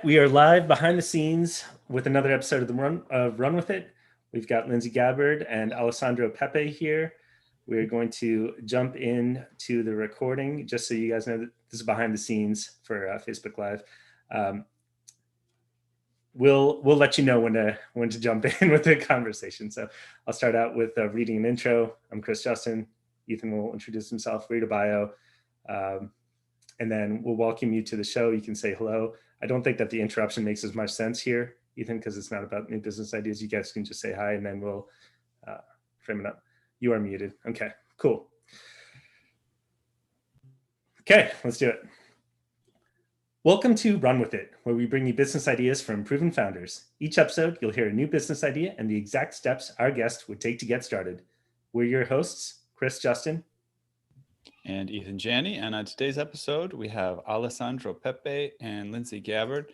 We are live behind the scenes with another episode of the Run With It. We've got Lindsay Gabbard and Alessandro Pepe here. We're going to jump in to the recording just so you guys know that this is behind the scenes for Facebook Live. We'll let you know when to jump in with the conversation. So I'll start out with reading an intro. I'm Chris Justin. Ethan will introduce himself, read a bio, and then we'll welcome you to the show. You can say hello. I don't think that the interruption makes as much sense here, Ethan, because it's not about new business ideas. You guys can just say hi and then we'll frame it up. You are muted. Okay, cool. Okay, let's do it. Welcome to Run With It, where we bring you business ideas from proven founders. Each episode, you'll hear a new business idea and the exact steps our guest would take to get started. We're your hosts, Chris Justin. And Ethan Janney. And on today's episode, we have Alessandro Pepe and Lindsay Gabbard.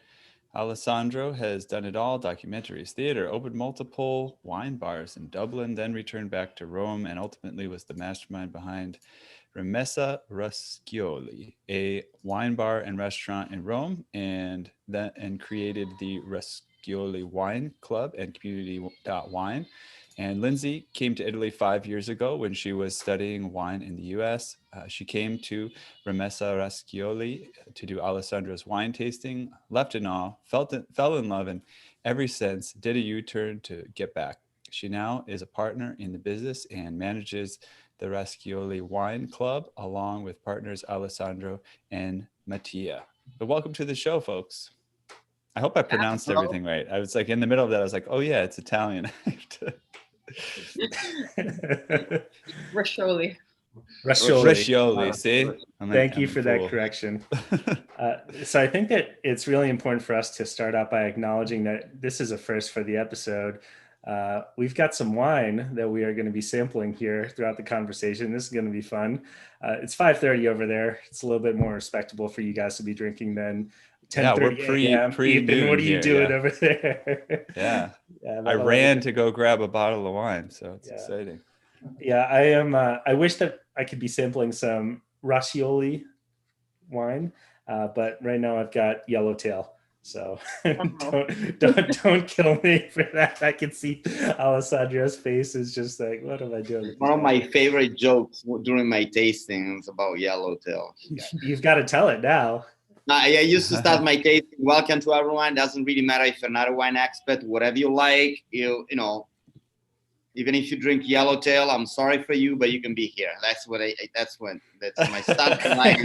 Alessandro has done it all: documentaries, theater, opened multiple wine bars in Dublin, then returned back to Rome, and ultimately was the mastermind behind Rimessa Roscioli, a wine bar and restaurant in Rome, and created the Roscioli Wine Club and Community.wine. And Lindsay came to Italy 5 years ago when she was studying wine in the US. She came to Rimessa Roscioli to do Alessandro's wine tasting, left in awe, fell in love, and ever since did a U-turn to get back. She now is a partner in the business and manages the Roscioli Wine Club along with partners Alessandro and Mattia. But welcome to the show, folks. I hope I pronounced everything right. I was like in the middle of that. I was like, oh yeah, it's Italian. Roscioli. Roscioli, see? Thank you for that correction. So I think that it's really important for us to start out by acknowledging that this is a first for the episode. We've got some wine that we are going to be sampling here throughout the conversation. This is going to be fun. It's 5:30 over there. It's a little bit more respectable for you guys to be drinking than 10:30 a.m. Ethan, what are you doing over there? Yeah. I ran to go grab a bottle of wine, so it's exciting. Yeah, I am. I wish that I could be sampling some Roscioli wine, but right now I've got Yellowtail. So don't kill me for that. I can see Alessandro's face is just like, what am I doing? One of my favorite jokes during my tastings about Yellowtail. You've got to tell it now. I used to start my tasting. Welcome to everyone. Doesn't really matter if you're not a wine expert. Whatever you like, you know. Even if you drink Yellowtail, I'm sorry for you, but you can be here. That's my starting line.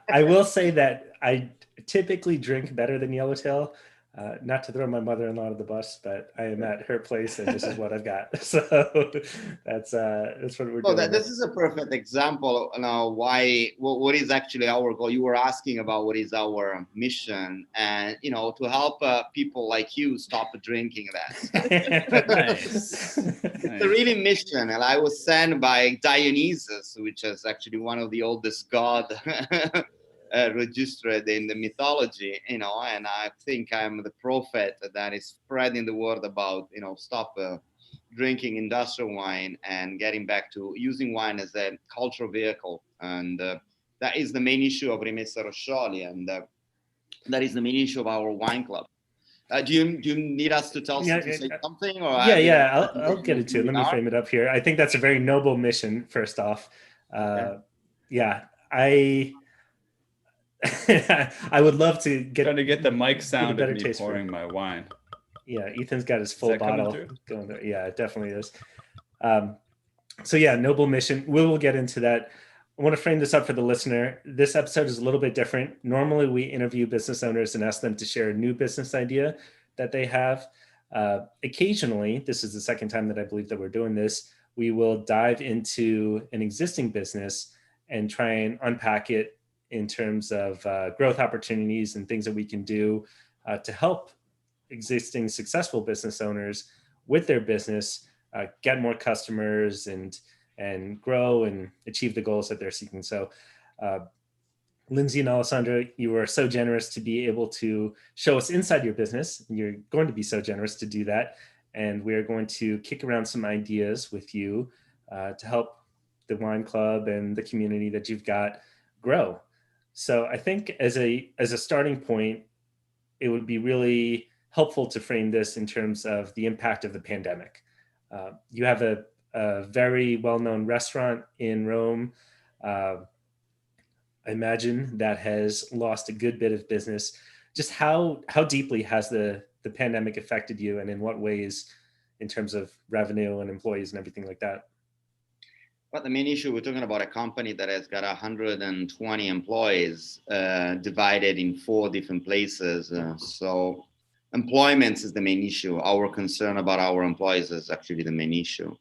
I will say that I typically drink better than Yellowtail. Not to throw my mother-in-law to the bus, but I am at her place and this is what I've got. So that's what we're doing. This is a perfect example of what is actually our goal. You were asking about what is our mission, and to help people like you stop drinking that. Nice. It's a really mission, and I was sent by Dionysus, which is actually one of the oldest god registered in the mythology, and I think I'm the prophet that is spreading the word about, stop drinking industrial wine and getting back to using wine as a cultural vehicle. And that is the main issue of Rimessa Roscioli, and that is the main issue of our wine club. Do you need us to say something? Or I'll get it to it. Let me frame it up here. I think that's a very noble mission, first off. I would love to trying to get the mic sound of me pouring my wine. Yeah, Ethan's got his full bottle going there. Yeah, it definitely is. Noble mission. We will get into that. I want to frame this up for the listener. This episode is a little bit different. Normally, we interview business owners and ask them to share a new business idea that they have. Occasionally, this is the second time that I believe that we're doing this, we will dive into an existing business and try and unpack it in terms of growth opportunities and things that we can do to help existing successful business owners with their business get more customers and grow and achieve the goals that they're seeking. So Lindsay and Alessandro, you were so generous to be able to show us inside your business. You're going to be so generous to do that. And we're going to kick around some ideas with you to help the wine club and the community that you've got grow. So I think as a starting point, it would be really helpful to frame this in terms of the impact of the pandemic. You have a very well-known restaurant in Rome, I imagine, that has lost a good bit of business. Just how deeply has the pandemic affected you, and in what ways, in terms of revenue and employees and everything like that? But the main issue, we're talking about a company that has got 120 employees divided in 4 different places. So employment is the main issue. Our concern about our employees is actually the main issue.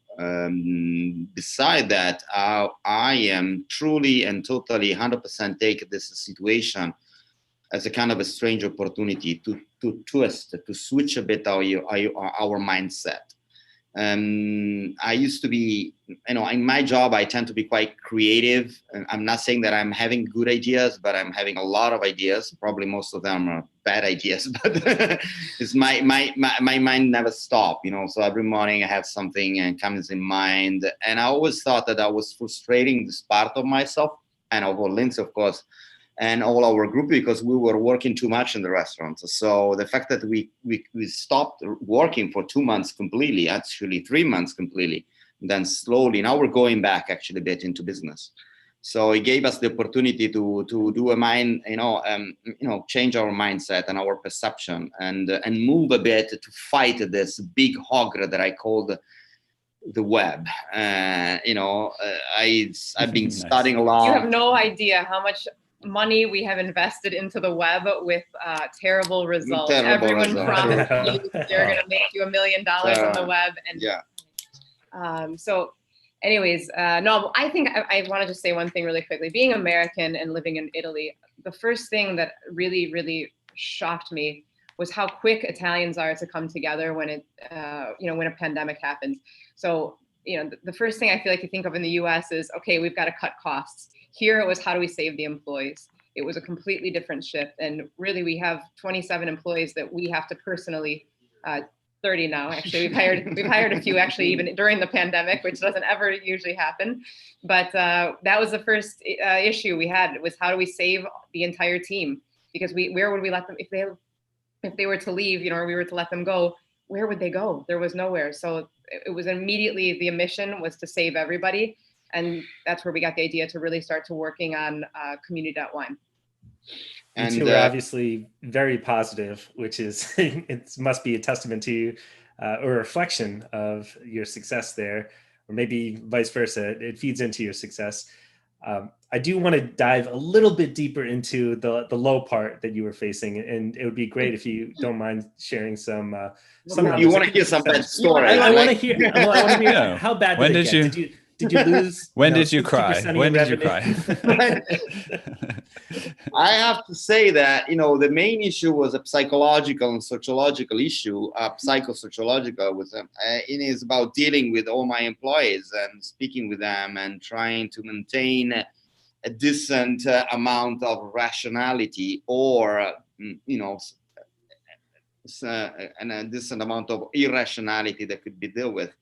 Beside that, I am truly and totally 100% take this situation as a kind of a strange opportunity to twist, to switch a bit our mindset. I used to be, in my job, I tend to be quite creative. I'm not saying that I'm having good ideas, but I'm having a lot of ideas. Probably most of them are bad ideas, but it's my mind never stops, So every morning I have something and comes in mind. And I always thought that I was frustrating this part of myself, and of Lindsay, of course, and all our group, because we were working too much in the restaurant. So the fact that we stopped working for 2 months completely, actually 3 months completely, then slowly, now we're going back actually a bit into business. So it gave us the opportunity to do a mind, change our mindset and our perception, and move a bit to fight this big hog that I called the web. I've been studying a lot. You have no idea how much money we have invested into the web with terrible results. Everyone promised you they're going to make you $1 million on the web. And so anyways, no, I think I want to just say one thing really quickly. Being American and living in Italy, the first thing that really, really shocked me was how quick Italians are to come together when when a pandemic happens. So, the first thing I feel like you think of in the US is, okay, we've got to cut costs. Here it was, how do we save the employees? It was a completely different shift. And really, we have 27 employees that we have to personally, 30 now, actually. We've hired a few actually even during the pandemic, which doesn't ever usually happen. But that was the first issue we had, was how do we save the entire team? Because where would we let them, if they were to leave, or we were to let them go, where would they go? There was nowhere. So it was immediately, the mission was to save everybody. And that's where we got the idea to really start to working on Community.wine. And you two are obviously very positive, which is, it must be a testament to or a reflection of your success there, or maybe vice versa. It feeds into your success. I do want to dive a little bit deeper into the low part that you were facing, and it would be great if you don't mind sharing some. You want to hear some bad story? I want to hear. I want to hear how bad did it get? Did you lose? When did you cry? When did you cry? I have to say that, the main issue was a psychological and sociological issue, psychosociological with them. It is about dealing with all my employees and speaking with them and trying to maintain a decent amount of rationality, or, and a decent amount of irrationality that could be dealt with.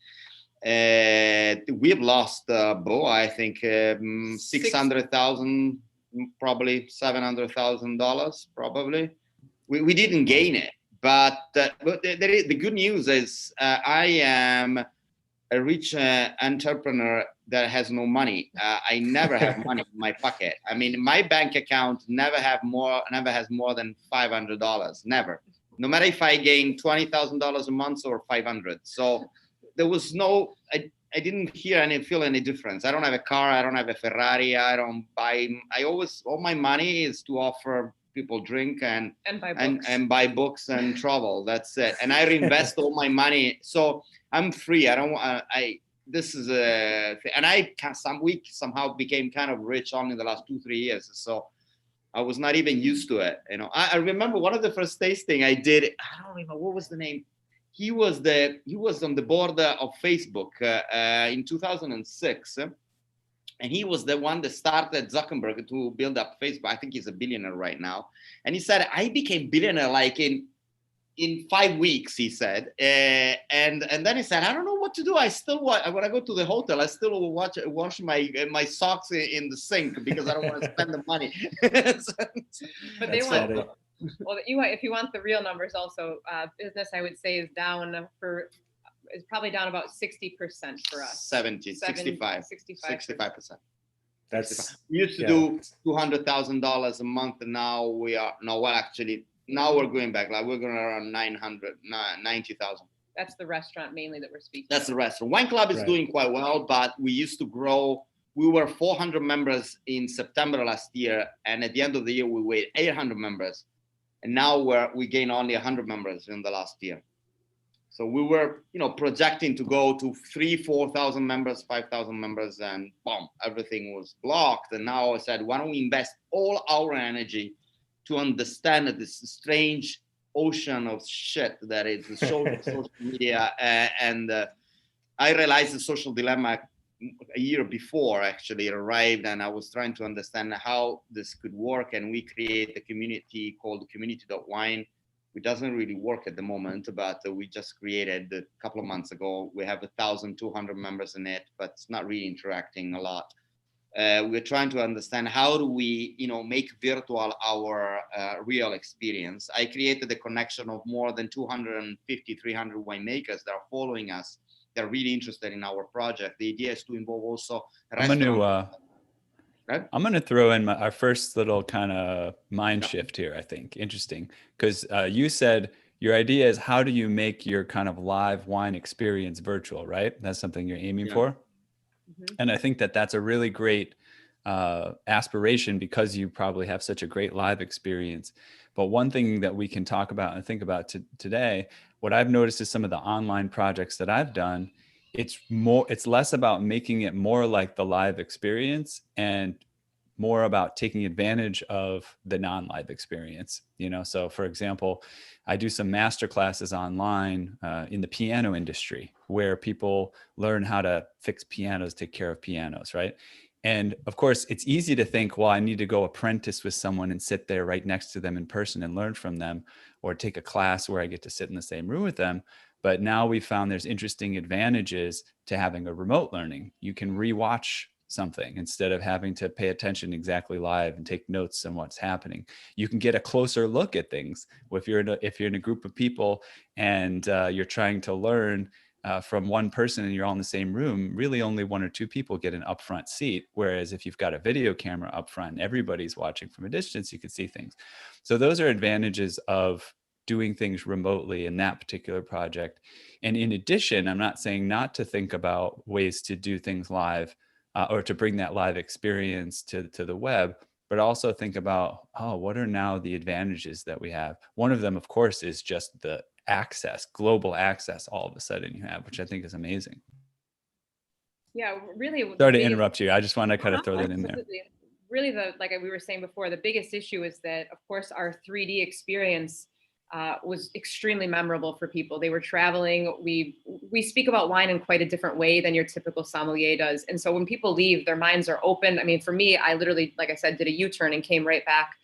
We've lost, I think, $600,000, probably $700,000, probably. We didn't gain it, but the good news is I am a rich entrepreneur that has no money. I never have money in my pocket. I mean, my bank account never has more than $500. Never. No matter if I gain $20,000 a month or 500. So there was no, I didn't feel any difference. I don't have a car. I don't have a Ferrari. I don't buy. All my money is to offer people drink and buy books and travel. That's it. And I reinvest all my money. So I'm free. This is and I somehow became kind of rich only in the last 2-3 years. So I was not even used to it. I remember one of the first tasting I did. I don't remember what was the name. He was on the board of Facebook in 2006, and he was the one that started Zuckerberg to build up Facebook. I think he's a billionaire right now. And he said, I became billionaire like in 5 weeks, he said. And then he said, I don't know what to do. I still when I go to the hotel, I still wash my socks in the sink because I don't want to spend the money. But Well, if you want the real numbers also, business, I would say, is probably down about 60% for us. 65%. 65%. That's We used to do $200,000 a month, and now now we're going back. Like we're going around 90,000. That's the restaurant mainly that we're speaking. That's the restaurant. Wine Club is doing quite well, but we used to grow. We were 400 members in September last year, and at the end of the year we were 800 members, and now we gained only 100 members in the last year. So we were, projecting to go to 3,000-4,000 members, 5,000 members, and boom, everything was blocked. And now I said, why don't we invest all our energy to understand this strange ocean of shit that is the social media? And I realized the social dilemma a year before actually it arrived, and I was trying to understand how this could work. And we created a community called Community.wine. It doesn't really work at the moment, but we just created a couple of months ago. We have 1,200 members in it, but it's not really interacting a lot. We're trying to understand how do we, make virtual our real experience. I created a connection of more than 250, 300 winemakers that are following us. They're really interested in our project. The idea is to involve also I'm going to throw in our first little kind of mind shift here, I think. Interesting. Because you said your idea is how do you make your kind of live wine experience virtual, right? That's something you're aiming for. Mm-hmm. And I think that's a really great aspiration because you probably have such a great live experience. But one thing that we can talk about and think about today, what I've noticed is some of the online projects that I've done, it's less about making it more like the live experience and more about taking advantage of the non-live experience. So for example, I do some master classes online in the piano industry where people learn how to fix pianos, take care of pianos, right? And of course, it's easy to think, well, I need to go apprentice with someone and sit there right next to them in person and learn from them, or take a class where I get to sit in the same room with them. But now we found there's interesting advantages to having a remote learning. You can rewatch something instead of having to pay attention exactly live and take notes on what's happening. You can get a closer look at things. If you're in a group of people and you're trying to learn from one person and you're all in the same room, really only one or two people get an upfront seat. Whereas if you've got a video camera up front and everybody's watching from a distance, you can see things. So those are advantages of doing things remotely in that particular project. And in addition, I'm not saying not to think about ways to do things live or to bring that live experience to the web, but also think about, what are now the advantages that we have? One of them, of course, is just the global access all of a sudden you have, which I think is amazing. Yeah, really. Sorry to interrupt you. I just want to kind of throw that in there. Really, like we were saying before, the biggest issue is that, of course, our 3D experience was extremely memorable for people. They were traveling. We speak about wine in quite a different way than your typical sommelier does. And so when people leave, their minds are open. I mean, for me, I literally, like I said, did a U-turn and came right back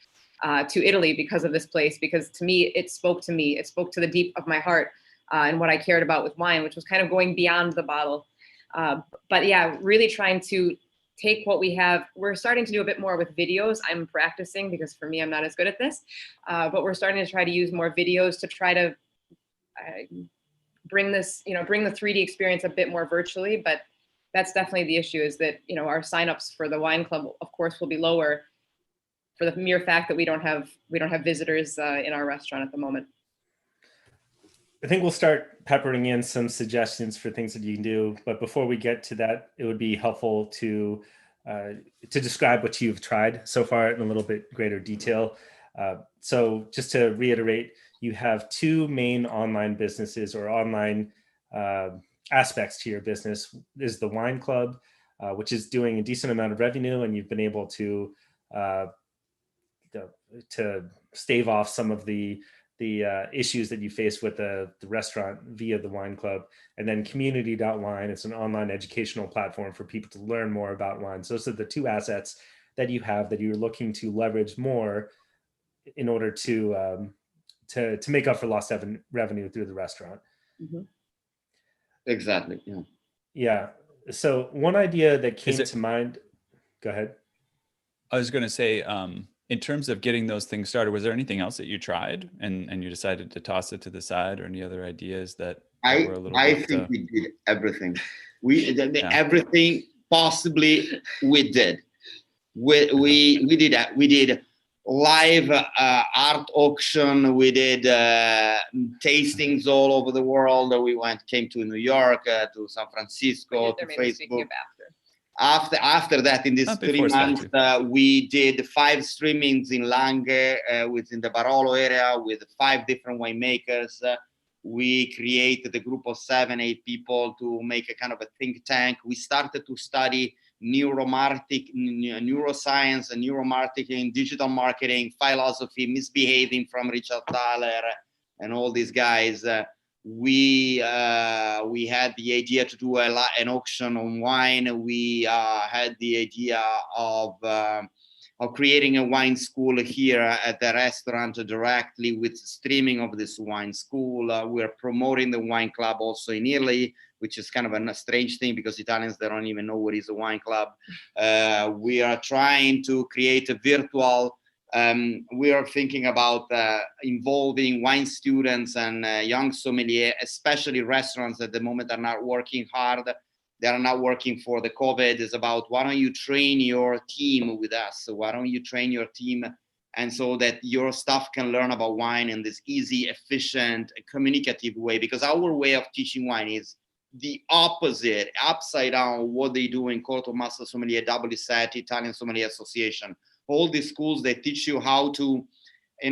to Italy because of this place, because to me. It spoke to the deep of my heart and what I cared about with wine, which was kind of going beyond the bottle. But yeah, really trying to take what we have. We're starting to do a bit more with videos. I'm practicing because for me, I'm not as good at this, but we're starting to try to use more videos to try to bring the 3D experience a bit more virtually. But that's definitely the issue, is that, our signups for the wine club, of course, will be lower for the mere fact that we don't have visitors in our restaurant at the moment. I think we'll start peppering in some suggestions for things that you can do. But before we get to that, it would be helpful to describe what you've tried so far in a little bit greater detail. So just to reiterate, you have two main online businesses or online aspects to your business. There's the wine club, which is doing a decent amount of revenue, and you've been able to stave off some of the issues that you face with the restaurant via the wine club. And then Community.wine, it's an online educational platform for people to learn more about wine. So those are the two assets that you have that you're looking to leverage more in order to make up for lost revenue through the restaurant. Mm-hmm. Exactly. Yeah. Yeah. So one idea that came to mind, go ahead. I was going to say, in terms of getting those things started, was there anything else that you tried and you decided to toss it to the side, or any other ideas that were a little I bit, think we did everything. Everything possibly we did. We did that. We did live art auction. We did tastings all over the world. We came to New York, to San Francisco, to Facebook. After that, in these 3 months, we did 5 streamings in Langhe, within the Barolo area, with 5 different winemakers. We created a group of 7-8 people to make a kind of a think tank. We started to study neuroscience and neuromarketing, digital marketing, philosophy, misbehaving from Richard Thaler and all these guys. We had the idea to do an auction on wine. We had the idea of creating a wine school here at the restaurant directly with streaming of this wine school. We're promoting the wine club also in Italy, which is kind of a strange thing because Italians, they don't even know what is a wine club. We are trying to create a virtual, we are thinking about involving wine students and young sommelier, especially restaurants at the moment are not working hard. They are not working for the COVID. It's about, why don't you train your team with us? So why don't you train your team, and so that your staff can learn about wine in this easy, efficient, communicative way? Because our way of teaching wine is the opposite, upside down what they do in Corto Master Sommelier, WSET, Italian Sommelier Association. All these schools, they teach you how to,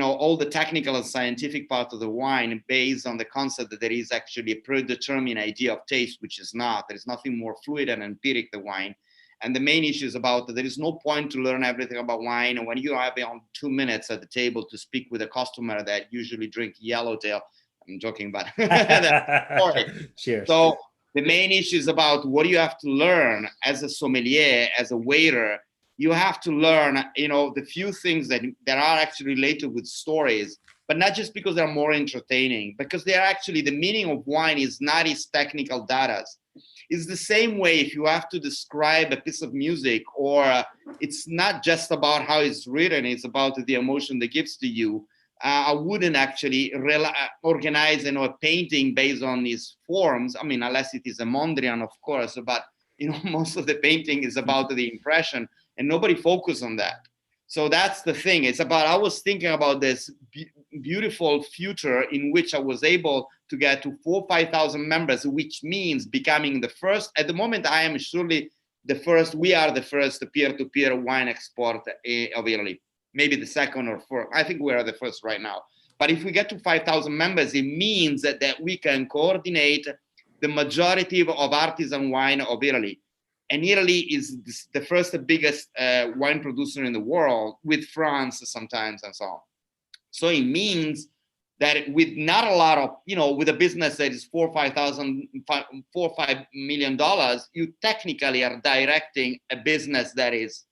all the technical and scientific part of the wine based on the concept that there is actually a predetermined idea of taste, which is not. There is nothing more fluid and empiric than wine. And the main issue is about that there is no point to learn everything about wine. And when you have 2 minutes at the table to speak with a customer that usually drink Yellowtail, I'm joking, but Cheers. So the main issue is about what do you have to learn as a sommelier, as a waiter. You have to learn, the few things that are actually related with stories, but not just because they're more entertaining, because they're actually, the meaning of wine is not its technical data. It's the same way if you have to describe a piece of music, or it's not just about how it's written, it's about the emotion that gives to you. I wouldn't actually organize a painting based on these forms. I mean, unless it is a Mondrian, of course, but most of the painting is about the impression. And nobody focused on that. So that's the thing. It's about, I was thinking about this beautiful future in which I was able to get to 4,000 or 5,000 members, which means becoming the first. At the moment, I am surely the first. We are the first peer-to-peer wine export of Italy. Maybe the second or fourth. I think we are the first right now. But if we get to 5,000 members, it means that we can coordinate the majority of artisan wine of Italy. And Italy is the first, the biggest wine producer in the world, with France sometimes and so on. So it means that with not a lot of, with a business that is $4 or $5 million, you technically are directing a business that is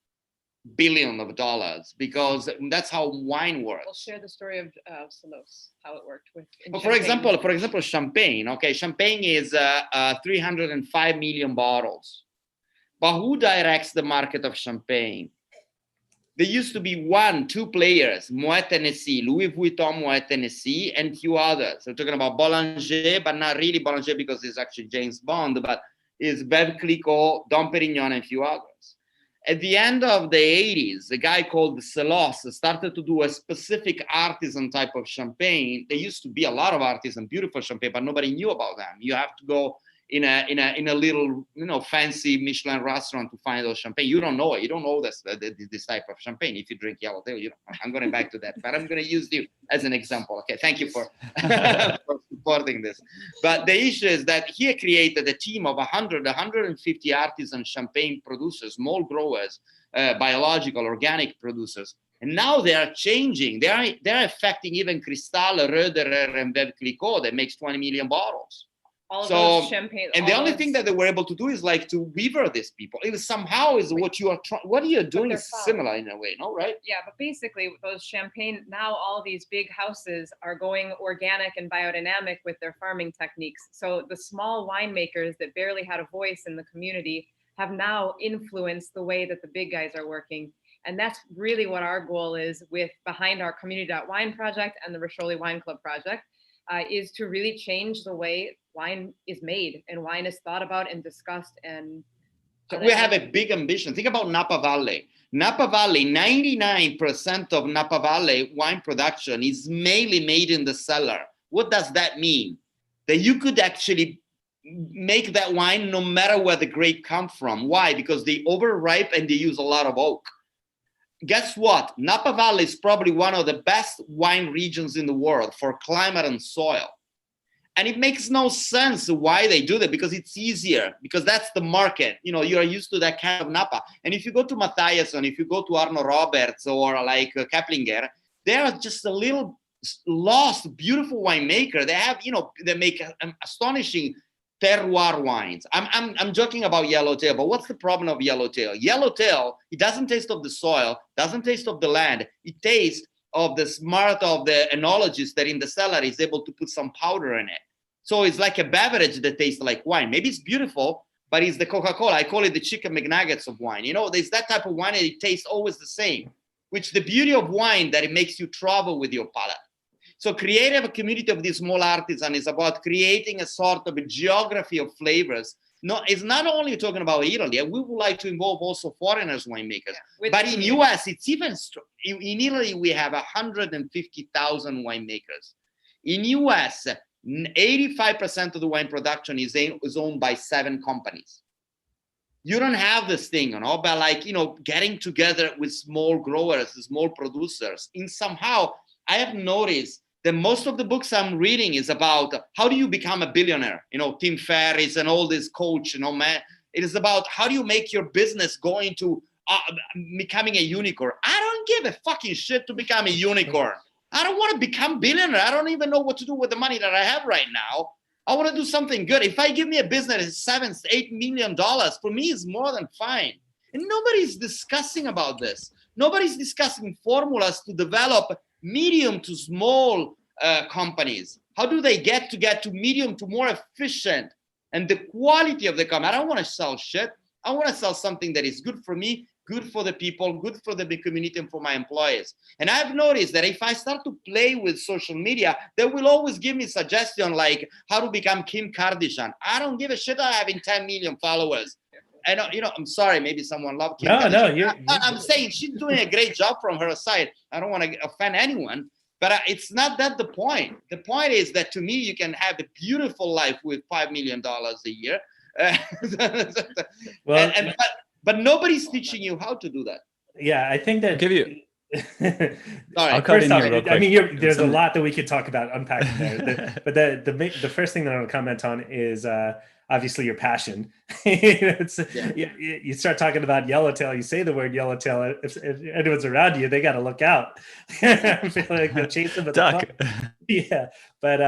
billions of dollars, because that's how wine works. We'll share the story of Solos, how it worked with. Well, for example, champagne. Okay, champagne is 305 million bottles. But who directs the market of champagne? There used to be 1-2 players, Moet Hennessy, Louis Vuitton, Moet Hennessy, and few others. We're talking about Boulanger, but not really Boulanger because it's actually James Bond, but it's Veuve Clicquot, Dom Perignon, and few others. At the end of the 80s, a guy called Celos started to do a specific artisan type of champagne. There used to be a lot of artisan, beautiful champagne, but nobody knew about them. You have to go in a little fancy Michelin restaurant to find those champagne. You don't know it. You don't know this type of champagne. If you drink Yellowtail, I'm going back to that, but I'm going to use you as an example. Okay, thank you for, for supporting this. But the issue is that he created a team of 150 artisan champagne producers, small growers, biological, organic producers. And now they are changing. They're affecting even Cristal, Röderer, and Veuve Clicquot that makes 20 million bottles. Those champagne, and the only thing that they were able to do is to weaver these people. It somehow is what you are trying. What are you doing is similar in a way, no? Right? Yeah, but basically those champagne, now all these big houses are going organic and biodynamic with their farming techniques. So the small winemakers that barely had a voice in the community have now influenced the way that the big guys are working. And that's really what our goal is with behind our Community.wine project and the Roscioli Wine Club project, is to really change the way wine is made and wine is thought about and discussed. And so we have a big ambition. Think about Napa Valley. Napa Valley, 99% of Napa Valley wine production is mainly made in the cellar. What does that mean? That you could actually make that wine no matter where the grape comes from. Why? Because they overripe and they use a lot of oak. Guess what? Napa Valley is probably one of the best wine regions in the world for climate and soil. And it makes no sense why they do that, because it's easier, because that's the market. You know, you're used to that kind of Napa. And if you go to Matthias, and if you go to Arno Roberts or like Keplinger, they are just a little lost, beautiful winemaker. They have, you know, they make astonishing terroir wines. I'm joking about Yellowtail, but what's the problem of Yellowtail? Yellowtail, it doesn't taste of the soil, doesn't taste of the land. It tastes of the smart of the enologist that in the cellar is able to put some powder in it. So it's like a beverage that tastes like wine. Maybe it's beautiful, but it's the Coca-Cola. I call it the chicken McNuggets of wine. You know, there's that type of wine and it tastes always the same, which the beauty of wine that it makes you travel with your palate. So creating a community of these small artisans is about creating a sort of a geography of flavors. No, it's not only talking about Italy. We would like to involve also foreigners winemakers. Yeah, but in US, it's even in Italy, we have 150,000 winemakers. In US, 85% of the wine production is owned by 7 companies. You don't have this thing, you know, but like, you know, getting together with small growers, small producers. In somehow, I have noticed that most of the books I'm reading is about how do you become a billionaire? You know, Tim Ferriss and all this coach, you know, man. It is about how do you make your business go into becoming a unicorn. I don't give a fucking shit to become a unicorn. I don't want to become billionaire. I don't even know what to do with the money that I have right now. I want to do something good. If I give me a business that's $7-8 million, for me, it's more than fine. And nobody's discussing about this. Nobody's discussing formulas to develop medium to small companies. How do they get to medium to more efficient? And the quality of the company. I don't want to sell shit. I want to sell something that is good for me, good for the people, good for the big community and for my employees. And I've noticed that if I start to play with social media, they will always give me suggestions like how to become Kim Kardashian. I don't give a shit about having 10 million followers. And, you know, I'm sorry, maybe someone loved Kim Kardashian. I'm saying she's doing a great job from her side. I don't want to offend anyone, but it's not that the point. The point is that to me, you can have a beautiful life with $5 million a year. Well, but nobody's teaching you how to do that. Yeah, I think that. I'll give you. Sorry, I'll cut in here real quick. I mean, there's a lot that we could talk about unpacking there. But the first thing that I want to comment on is obviously your passion. You start talking about Yellowtail, you say the word Yellowtail, if anyone's around you, they got to look out. I feel like they'll chase them with duck. Yeah, but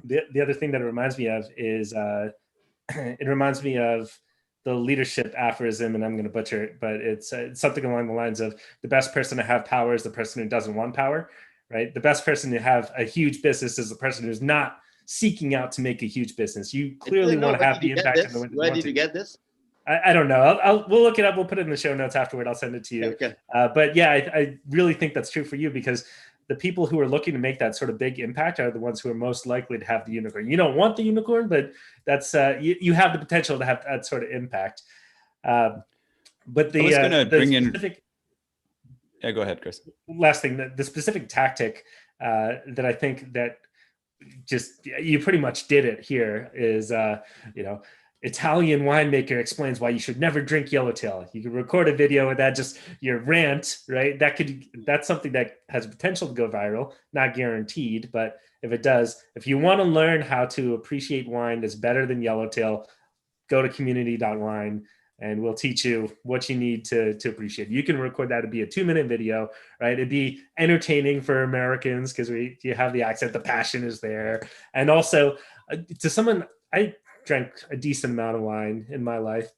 the other thing that it reminds me of is it reminds me of the leadership aphorism, and I'm going to butcher it, but it's something along the lines of the best person to have power is the person who doesn't want power, right? The best person to have a huge business is the person who's not seeking out to make a huge business. You clearly want to have the impact on the one. Where did you get this? I don't know. We'll look it up. We'll put it in the show notes afterward. I'll send it to you. Okay. But yeah, I really think that's true for you, because the people who are looking to make that sort of big impact are the ones who are most likely to have the unicorn. You don't want the unicorn, but that's you have the potential to have that sort of impact. But the I was going to bring specific, in. Yeah, go ahead, Chris. Last thing, the specific tactic that I think that just you pretty much did it here is Italian winemaker explains why you should never drink Yellowtail. You can record a video with that, just your rant, right? That's something that has potential to go viral, not guaranteed, but if it does, if you want to learn how to appreciate wine that's better than Yellowtail, go to Community.wine and we'll teach you what you need to appreciate. You can record that to be a 2-minute video, right? It'd be entertaining for Americans because you have the accent, the passion is there. And also to someone, I drank a decent amount of wine in my life,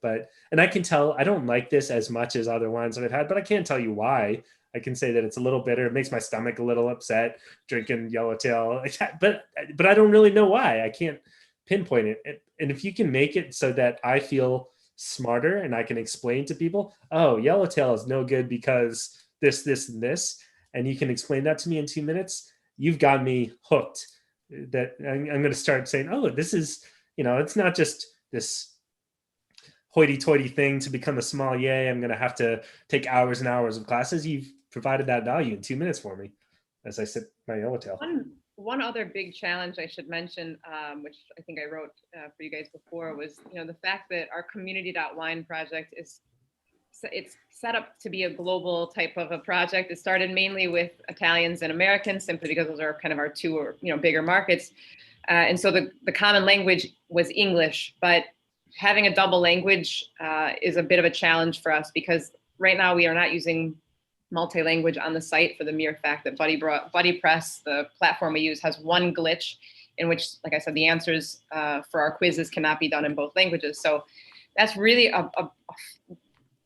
and I can tell I don't like this as much as other wines that I've had, but I can't tell you why. I can say that it's a little bitter. It makes my stomach a little upset drinking Yellowtail, but I don't really know why. I can't pinpoint it. And if you can make it so that I feel smarter and I can explain to people, oh, yellowtail is no good because this, this, and this, and you can explain that to me in 2 minutes, you've got me hooked. That I'm going to start saying, oh, this is, it's not just this hoity-toity thing to become a sommelier. I'm going to have to take hours and hours of classes. You've provided that value in 2 minutes for me as I sip my yellowtail. One other big challenge I should mention, which I think I wrote for you guys before, was the fact that our Community.wine project it's set up to be a global type of a project. It started mainly with Italians and Americans, simply because those are kind of our two bigger markets, and so the common language was English. But having a double language is a bit of a challenge for us, because right now we are not using multi-language on the site for the mere fact that BuddyPress, the platform we use, has one glitch in which, like I said, the answers for our quizzes cannot be done in both languages. So that's really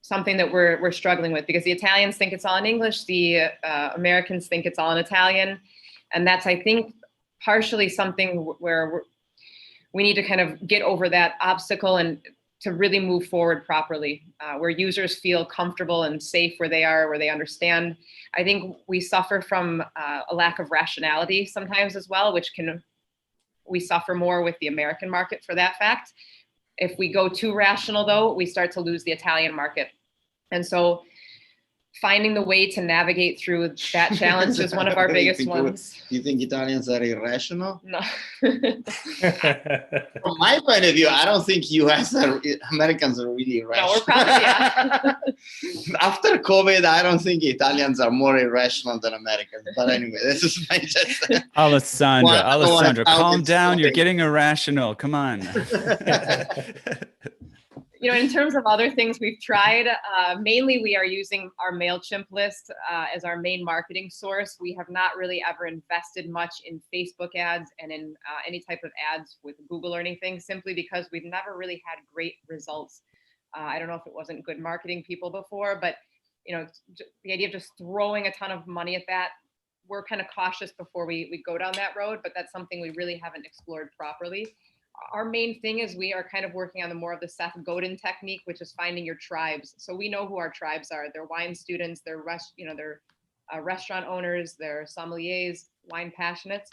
something that we're struggling with, because the Italians think it's all in English, the Americans think it's all in Italian, and that's, I think, partially something where we need to kind of get over that obstacle and to really move forward properly, where users feel comfortable and safe where they are, where they understand. I think we suffer from a lack of rationality sometimes as well, which we suffer more with the American market for that fact. If we go too rational, though, we start to lose the Italian market. And so finding the way to navigate through that challenge is one of our biggest ones. You think Italians are irrational? No. From my point of view, I don't think Americans are really irrational. No, we're probably, yeah. After COVID, I don't think Italians are more irrational than Americans. But anyway, this is my just... Alessandro, calm down. You're getting irrational. Come on. In terms of other things we've tried, mainly we are using our MailChimp list as our main marketing source. We have not really ever invested much in Facebook ads and in any type of ads with Google or anything, simply because we've never really had great results. I don't know if it wasn't good marketing people before, but the idea of just throwing a ton of money at that, we're kind of cautious before we go down that road, but that's something we really haven't explored properly. Our main thing is we are kind of working on more of the Seth Godin technique, which is finding your tribes. So we know who our tribes are. They're wine students, they're restaurant owners, they're sommeliers, wine passionates.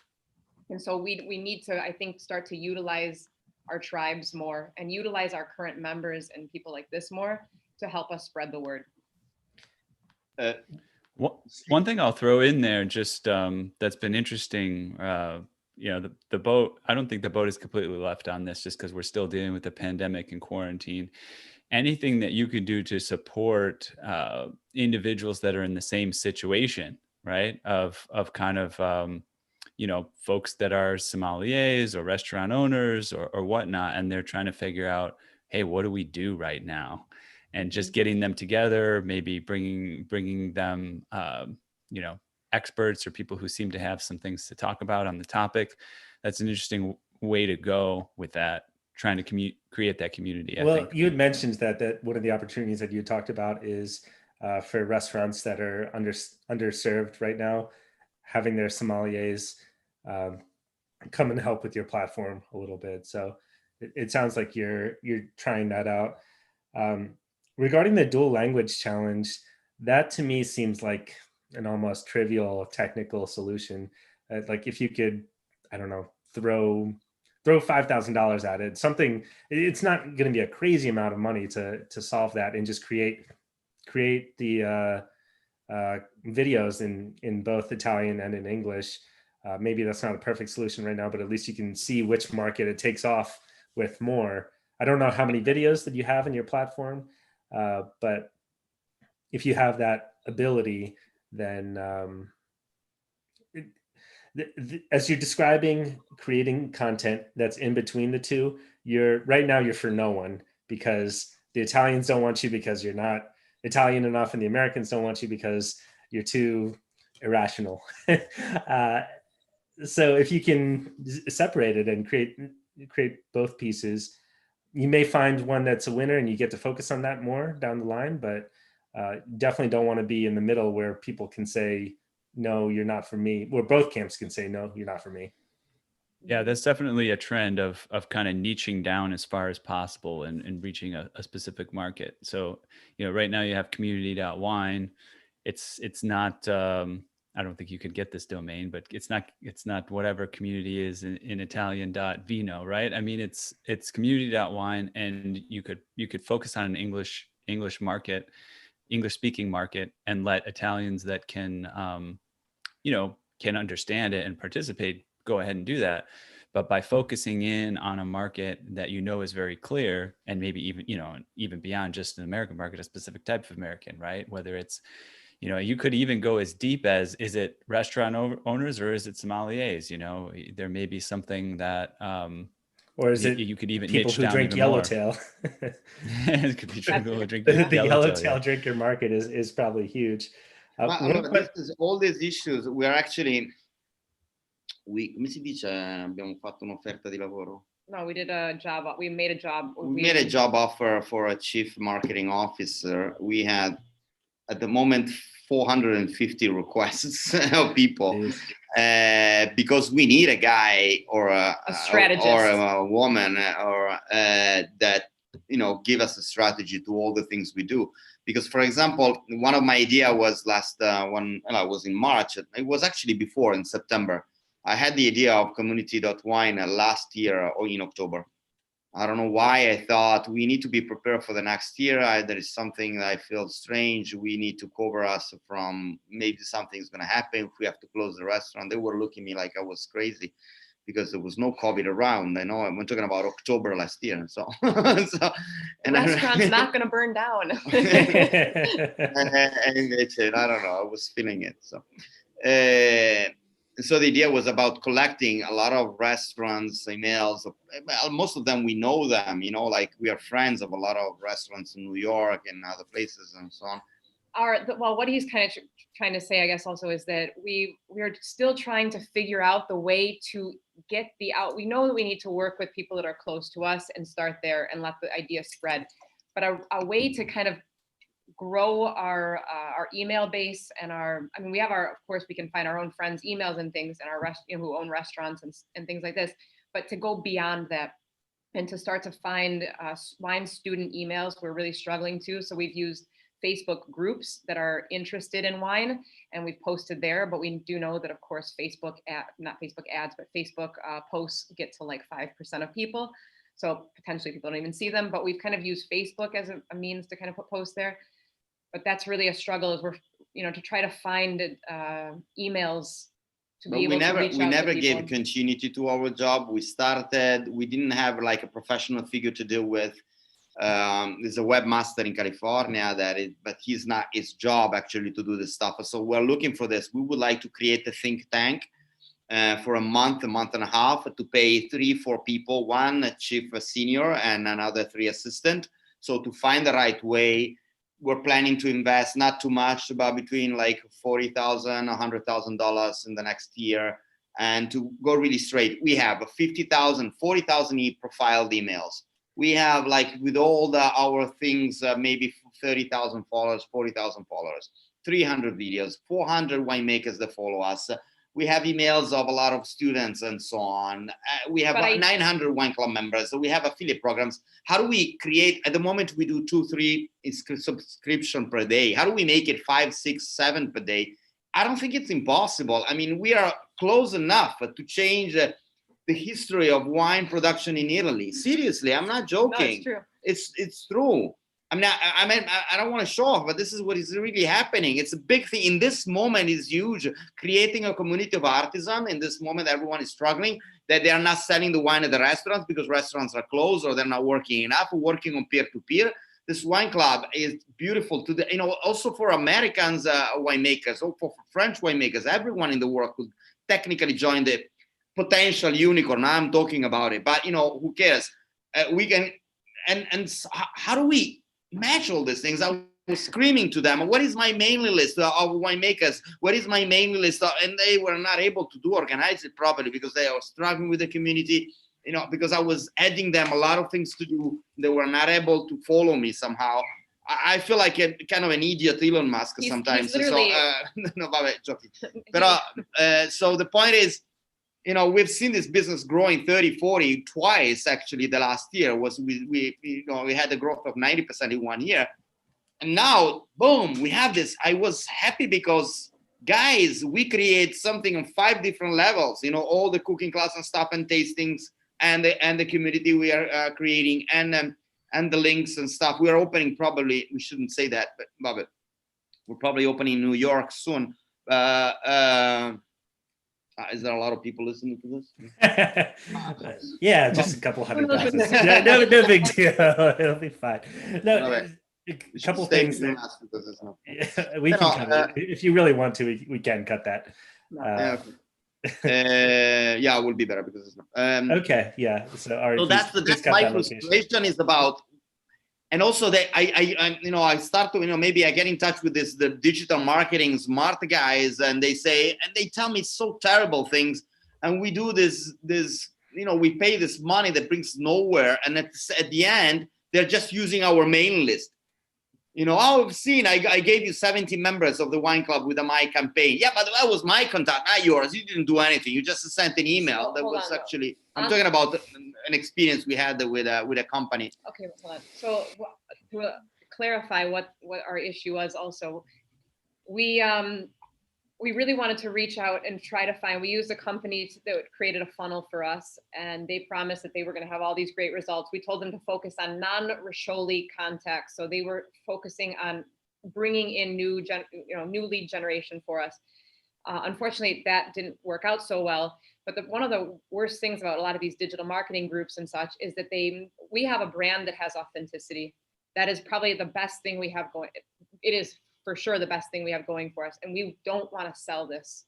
And so we need to, I think, start to utilize our tribes more and utilize our current members and people like this more to help us spread the word. One thing I'll throw in there, just that's been interesting, the boat, I don't think the boat is completely left on this, just because we're still dealing with the pandemic and quarantine. Anything that you could do to support individuals that are in the same situation, right? Of kind of, folks that are sommeliers or restaurant owners or whatnot, and they're trying to figure out, hey, what do we do right now? And just getting them together, maybe bringing them, experts or people who seem to have some things to talk about on the topic. That's an interesting way to go with that, trying to create that community. I think. You had mentioned that one of the opportunities that you talked about is for restaurants that are underserved right now, having their sommeliers come and help with your platform a little bit. So it sounds like you're trying that out. Regarding the dual language challenge, that to me seems like an almost trivial technical solution. Like if you could, I don't know, throw $5,000 at it, something, it's not going to be a crazy amount of money to solve that, and just create the videos in both Italian and in English. Maybe that's not a perfect solution right now, but at least you can see which market it takes off with more. I don't know how many videos that you have in your platform, but if you have that ability, then as you're describing creating content that's in between the two, you're for no one, because the Italians don't want you because you're not Italian enough, and the Americans don't want you because you're too irrational. So if you can separate it and create both pieces, you may find one that's a winner and you get to focus on that more down the line, but definitely don't want to be in the middle where people can say, no, you're not for me. Where both camps can say, no, you're not for me. Yeah, that's definitely a trend of kind of niching down as far as possible and reaching a specific market. So, right now you have community.wine. It's not I don't think you could get this domain, but it's not whatever community is in Italian.vino, right? I mean, it's community.wine, and you could focus on an English market, English speaking market, and let Italians that can can understand it and participate go ahead and do that. But by focusing in on a market that is very clear, and maybe even beyond just an American market, a specific type of American, right? Whether it's you could even go as deep as, is it restaurant owners or is it sommeliers? There may be something that or is it you could even people niche who down drink even Yellowtail? It could be people who drink the Yellowtail drinker market is probably huge. All these issues, we are actually, come si dice, abbiamo fatto un'offerta di lavoro? No, we did a job. We made a job. We made a job offer for a chief marketing officer. We had, at the moment, 450 requests of people, because we need a guy or a strategist or a woman or that give us a strategy to all the things we do. Because, for example, one of my idea was when I was in March. It was actually before, in September. I had the idea of Community.wine last year or in October. I don't know why I thought we need to be prepared for the next year. There is something that I feel strange. We need to cover us from maybe something's going to happen if we have to close the restaurant. They were looking at me like I was crazy because there was no COVID around. I know I'm talking about October last year. So, the restaurant's not going to burn down. And they said, I don't know. I was feeling it. So the idea was about collecting a lot of restaurants' emails. Most of them, we know them, like we are friends of a lot of restaurants in New York and other places and so on. What he's kind of trying to say, I guess, also is that we're still trying to figure out the way to get we know that we need to work with people that are close to us and start there and let the idea spread. But a way to kind of grow our email base and we have of course we can find our own friends' emails and things and our who own restaurants and things like this, but to go beyond that and to start to find wine student emails, we're really struggling to. So we've used Facebook groups that are interested in wine, and we've posted there, but we do know that, of course, Facebook posts get to like 5% of people. So potentially people don't even see them, but we've kind of used Facebook as a means to kind of put posts there. But that's really a struggle, is we're, to try to find emails to be able to reach out to people. We never gave continuity to our job. We didn't have like a professional figure to deal with. There's a webmaster in California but he's not his job actually to do this stuff. So we're looking for this. We would like to create a think tank for a month and a half, to pay 3-4 people, one chief senior and another 3 assistant. So to find the right way, we're planning to invest not too much, about between like $40,000, $100,000 in the next year. And to go really straight, we have 40,000 profiled emails. We have, like, with all our things, maybe 30,000 followers, 40,000 followers, 300 videos, 400 winemakers that follow us. We have emails of a lot of students and so on. We have 900 wine club members. So we have affiliate programs. How do we create, at the moment we do 2-3 subscription per day. How do we make it 5, 6, 7 per day? I don't think it's impossible. I mean, we are close enough to change the history of wine production in Italy. Seriously, I'm not joking. No, it's true. It's true. I don't want to show off, but this is what is really happening. It's a big thing. In this moment is huge. Creating a community of artisans. In this moment, everyone is struggling, that they are not selling the wine at the restaurants because restaurants are closed or they're not working enough, working on peer-to-peer. This wine club is beautiful also for Americans winemakers, or for French winemakers. Everyone in the world could technically join the potential unicorn. I'm talking about it, but who cares? We can, and how do we match all these things? I was screaming to them, what is my mailing list of winemakers? What is my mailing list? And they were not able to organize it properly because they are struggling with the community, because I was adding them a lot of things to do. They were not able to follow me somehow. I feel like a kind of an idiot Elon Musk sometimes. He's literally... no, vabbè, joking. Però, so the point is, you know, we've seen this business growing 30, 40 twice. Actually, the last year was we had the growth of 90% in 1 year. And now, boom, we have this. I was happy because, guys, we create something on 5 different levels, you know, all the cooking class and stuff and tastings and the community we are creating and the links and stuff. We are opening probably, we shouldn't say that, but Bobby, we're probably opening in New York soon. Is there a lot of people listening to this? Yeah, just a couple 100,000. No big deal. It'll be fine. No, a couple things that we can cut it. If you really want to, we can cut that. Yeah, it will be better because it's not. Okay, yeah. So that's my frustration is about. And also that I start to, maybe I get in touch with the digital marketing smart guys, and they tell me so terrible things, and we do this, we pay this money that brings nowhere, and at the end they're just using our mailing list. I've seen, I gave you 70 members of the wine club with my campaign. Yeah, but that was my contact, not yours. You didn't do anything. You just sent an email. That was actually, I'm talking about an experience we had with a company. Okay, hold on. So to clarify what our issue was also, we really wanted to reach out and try to find, we used a company that created a funnel for us, and they promised that they were going to have all these great results. We told them to focus on non-Roscioli contacts. So they were focusing on bringing in new lead generation for us. Unfortunately, that didn't work out so well. But one of the worst things about a lot of these digital marketing groups and such is that we have a brand that has authenticity. That is probably the best thing we have going. It is for sure the best thing we have going for us, and we don't want to sell this.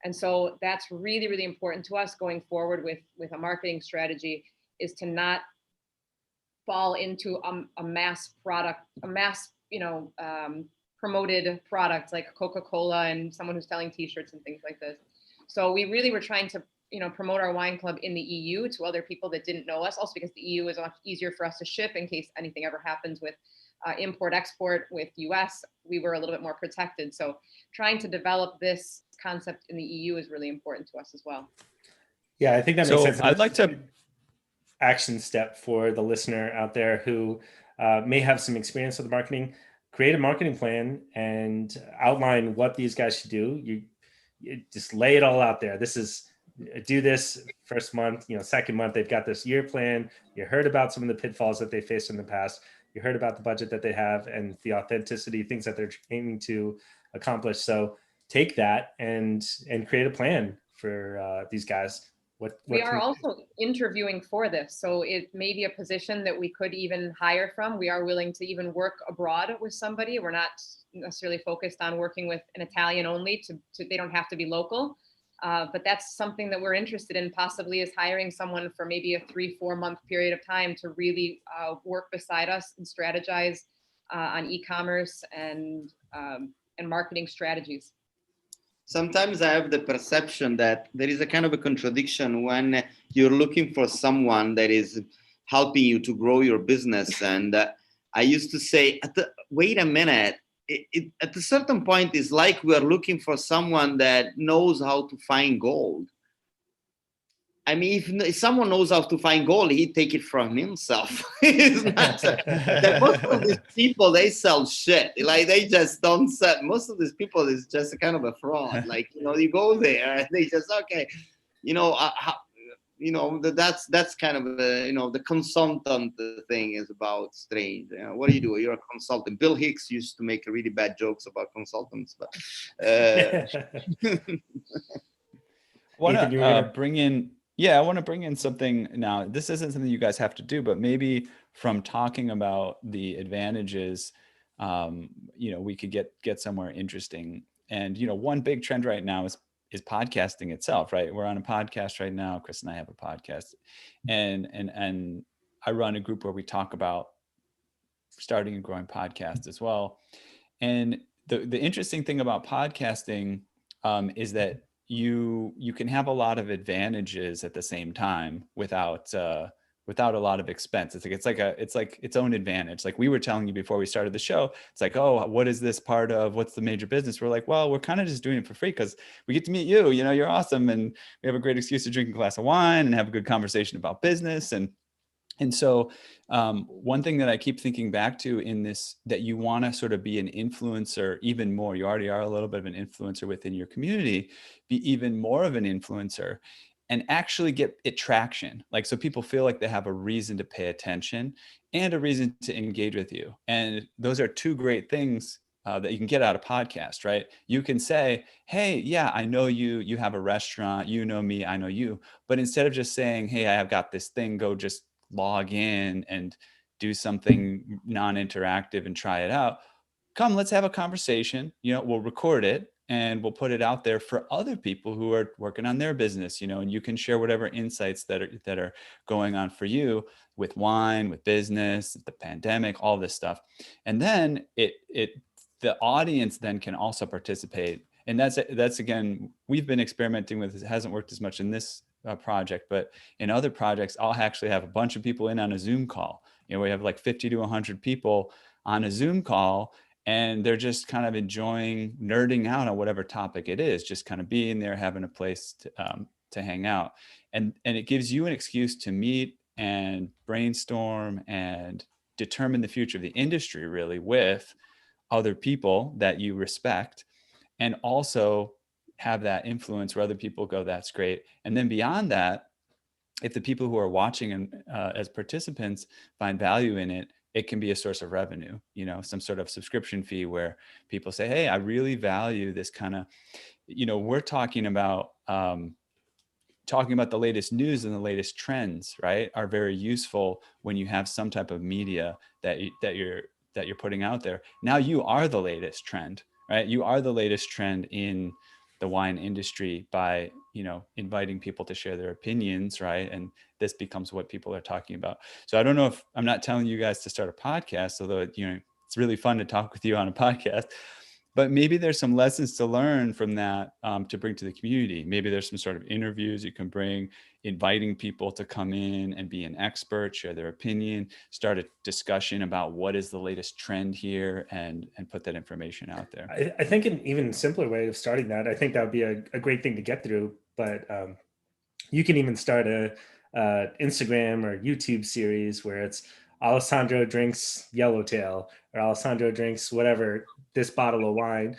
And so that's really, really important to us going forward with a marketing strategy, is to not fall into a mass product, promoted product like Coca-Cola and someone who's selling t-shirts and things like this. So we really were trying to promote our wine club in the EU to other people that didn't know us, also because the EU is much easier for us to ship in case anything ever happens with import-export with US. We were a little bit more protected. So trying to develop this concept in the EU is really important to us as well. Yeah, I think that makes sense. I'd like to action step for the listener out there who may have some experience with marketing. Create a marketing plan and outline what these guys should do. You just lay it all out there. This is, do this first month, second month, they've got this year plan. You heard about some of the pitfalls that they faced in the past. You heard about the budget that they have and the authenticity, things that they're aiming to accomplish. So take that and create a plan for these guys. We are also interviewing for this. So it may be a position that we could even hire from. We are willing to even work abroad with somebody. We're not necessarily focused on working with an Italian only. They don't have to be local. But that's something that we're interested in, possibly, is hiring someone for maybe a 3-4 month period of time to really work beside us and strategize on e-commerce and marketing strategies. Sometimes I have the perception that there is a kind of a contradiction when you're looking for someone that is helping you to grow your business. And I used to say, wait a minute, at a certain point, it's like we're looking for someone that knows how to find gold. I mean, if someone knows how to find gold, he'd take it from himself. It's not, most of these people, they sell shit. Like, they just don't sell. Most of these people is just a kind of a fraud. Like, you go there and they just, okay, that's kind of the consultant thing is about strange. What do you do? You're a consultant. Bill Hicks used to make really bad jokes about consultants, but want to bring in. Yeah, I want to bring in something now. This isn't something you guys have to do, but maybe from talking about the advantages, we could get somewhere interesting. And one big trend right now is podcasting itself, right? We're on a podcast right now. Chris and I have a podcast, and I run a group where we talk about starting and growing podcasts as well. And the interesting thing about podcasting is that you can have a lot of advantages at the same time without without a lot of expense. It's like its own advantage. Like we were telling you before we started the show, it's like, oh, what is this part of, what's the major business? We're like, well, we're kind of just doing it for free because we get to meet you, you know, you're awesome. And we have a great excuse to drink a glass of wine and have a good conversation about business. And so one thing that I keep thinking back to in this, that you want to sort of be an influencer even more, you already are a little bit of an influencer within your community, be even more of an influencer and actually get it traction. Like, so people feel like they have a reason to pay attention and a reason to engage with you. And those are two great things that you can get out of podcast, right? You can say, hey, yeah, I know you, you have a restaurant, you know me, I know you. But instead of just saying, hey, I have got this thing, go just log in and do something non-interactive and try it out. Come, let's have a conversation. You know, we'll record it and we'll put it out there for other people who are working on their business, you know, and you can share whatever insights that are going on for you with wine, with business, the pandemic, all this stuff. And then the audience then can also participate. And that's again, we've been experimenting with, it hasn't worked as much in this project, but in other projects, I'll actually have a bunch of people in on a Zoom call. You know, we have like 50 to 100 people on a Zoom call, and they're just kind of enjoying nerding out on whatever topic it is, just kind of being there, having a place to hang out. And it gives you an excuse to meet and brainstorm and determine the future of the industry really with other people that you respect, and also have that influence where other people go, that's great. And then beyond that, if the people who are watching and as participants find value in it, it can be a source of revenue, you know, some sort of subscription fee where people say, hey, I really value this kind of, you know, we're talking about the latest news and the latest trends, right, are very useful when you have some type of media that you're putting out there. Now you are the latest trend, right? You are the latest trend in the wine industry by, you know, inviting people to share their opinions, right? And this becomes what people are talking about. So I don't know if, I'm not telling you guys to start a podcast, although, you know, it's really fun to talk with you on a podcast, but maybe there's some lessons to learn from that to bring to the community. Maybe there's some sort of interviews you can bring, inviting people to come in and be an expert, share their opinion, start a discussion about what is the latest trend here, and put that information out there. I think an even simpler way of starting that, I think that would be a great thing to get through, but you can even start a Instagram or YouTube series where it's Alessandro drinks Yellowtail, or Alessandro drinks whatever, this bottle of wine.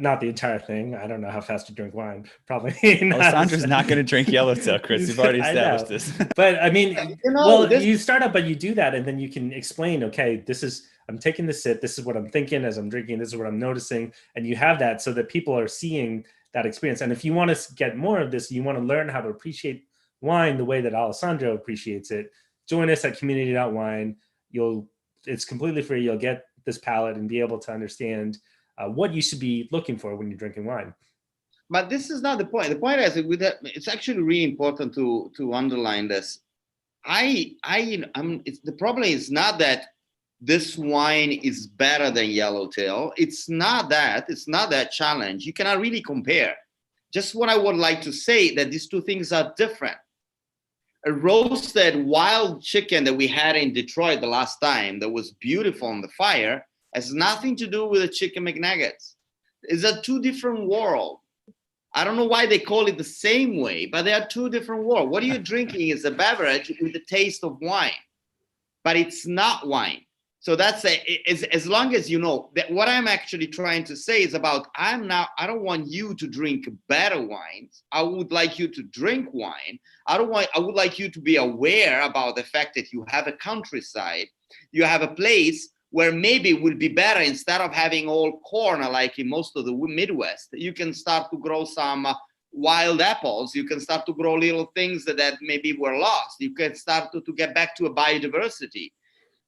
Not the entire thing. I don't know how fast you drink wine. Probably not. Alessandro's not going to drink Yellowtail, Chris. You've already established this. But I mean, you know, you start out, but you do that, and then you can explain, okay, I'm taking the sip. This is what I'm thinking as I'm drinking. This is what I'm noticing. And you have that so that people are seeing that experience. And if you want to get more of this, you want to learn how to appreciate wine the way that Alessandro appreciates it, join us at Community.wine. It's completely free. You'll get this palette and be able to understand what you should be looking for when you're drinking wine. But this is not the point. The point is, it's actually really important to underline this. The problem is not that this wine is better than Yellowtail. It's not that. It's not that challenge. You cannot really compare. Just what I would like to say, that these two things are different. A roasted wild chicken that we had in Detroit the last time that was beautiful on the fire has nothing to do with the chicken McNuggets. It's a two different world. I don't know why they call it the same way, but they are two different worlds. What you're drinking is a beverage with the taste of wine, but it's not wine. So that's as long as you know that what I'm actually trying to say is about, I don't want you to drink better wines. I would like you to drink wine. I would like you to be aware about the fact that you have a countryside, you have a place where maybe it will be better, instead of having all corn like in most of the Midwest, you can start to grow some wild apples. You can start to grow little things that maybe were lost. You can start to get back to a biodiversity.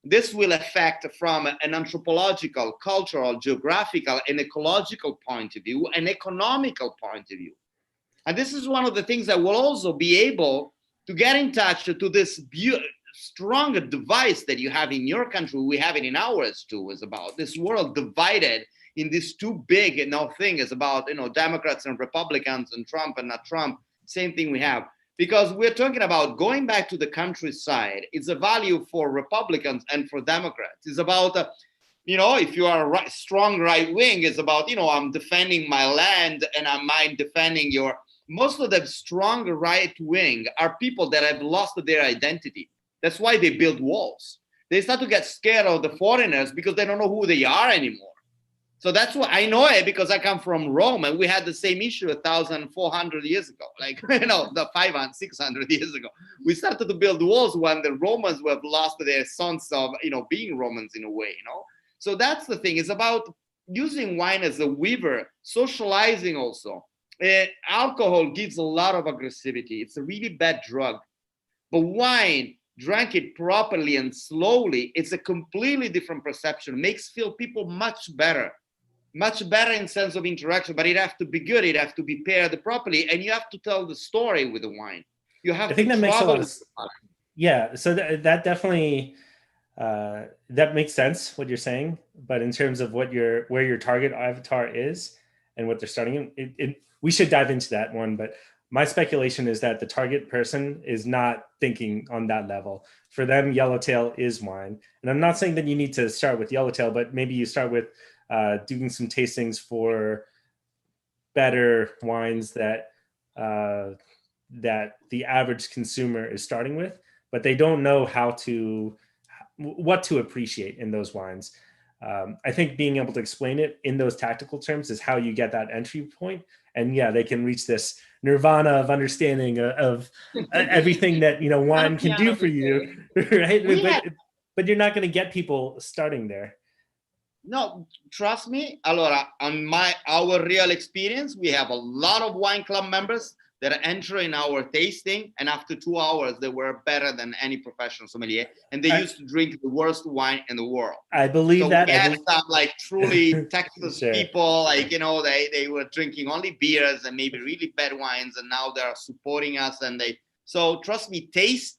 This will affect from an anthropological, cultural, geographical, and ecological point of view, an economical point of view. And this is one of the things that will also be able to get in touch to this strong device that you have in your country. We have it in ours too. Is about this world divided in these two big thing is about, Democrats and Republicans and Trump and not Trump. Same thing we have. because we're talking about going back to the countryside. It's a value for Republicans and for Democrats. It's about, if you are a strong right wing, it's about, I'm defending my land and I might defending your. Most of the strong right wing are people that have lost their identity. That's why they build walls. They start to get scared of the foreigners because they don't know who they are anymore. So that's why I know it, because I come from Rome and we had the same issue 1,400 years ago, the 500, 600 years ago. We started to build walls when the Romans have lost their sense of, being Romans in a way, So that's the thing. It's about using wine as a weaver, socializing also. Alcohol gives a lot of aggressivity. It's a really bad drug. But wine, drank it properly and slowly, it's a completely different perception. It makes feel people much better in sense of interaction, but it have to be good. It have to be paired properly, and you have to tell the story with the wine. You have. I think that makes a lot of sense. Yeah, so that definitely that makes sense what you're saying. But in terms of where your target avatar is and what they're starting in, we should dive into that one. But my speculation is that the target person is not thinking on that level. For them, Yellowtail is wine, and I'm not saying that you need to start with Yellowtail, but maybe you start with doing some tastings for better wines that the average consumer is starting with, but they don't know what to appreciate in those wines. I think being able to explain it in those tactical terms is how you get that entry point. And yeah, they can reach this nirvana of understanding of everything that wine can do for you, right? But you're not going to get people starting there. No, trust me. Allora, on our real experience, we have a lot of wine club members that are entering our tasting, and after 2 hours, they were better than any professional sommelier, and they used to drink the worst wine in the world. I believe that. We had some truly Texas sure. people, they were drinking only beers and maybe really bad wines, and now they are supporting us. So trust me, taste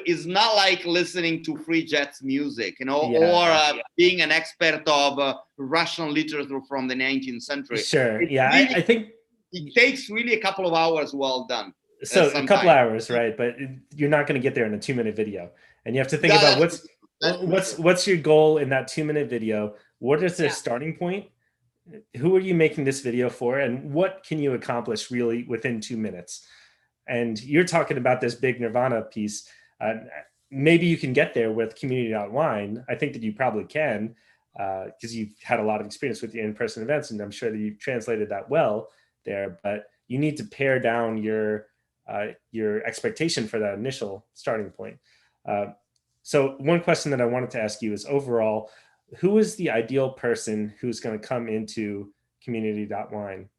is not like listening to Free Jets music, or being an expert of Russian literature from the 19th century. Sure. I think it takes really a couple of hours well done. So a couple hours, right? But you're not going to get there in a 2-minute video. And you have to think about what's your goal in that 2-minute video? What is their starting point? Who are you making this video for? And what can you accomplish really within 2 minutes? And you're talking about this big Nirvana piece. Maybe you can get there with Community.wine. I think that you probably can, because you've had a lot of experience with the in-person events, and I'm sure that you've translated that well there. But you need to pare down your expectation for that initial starting point. So one question that I wanted to ask you is, overall, who is the ideal person who's going to come into Community.wine?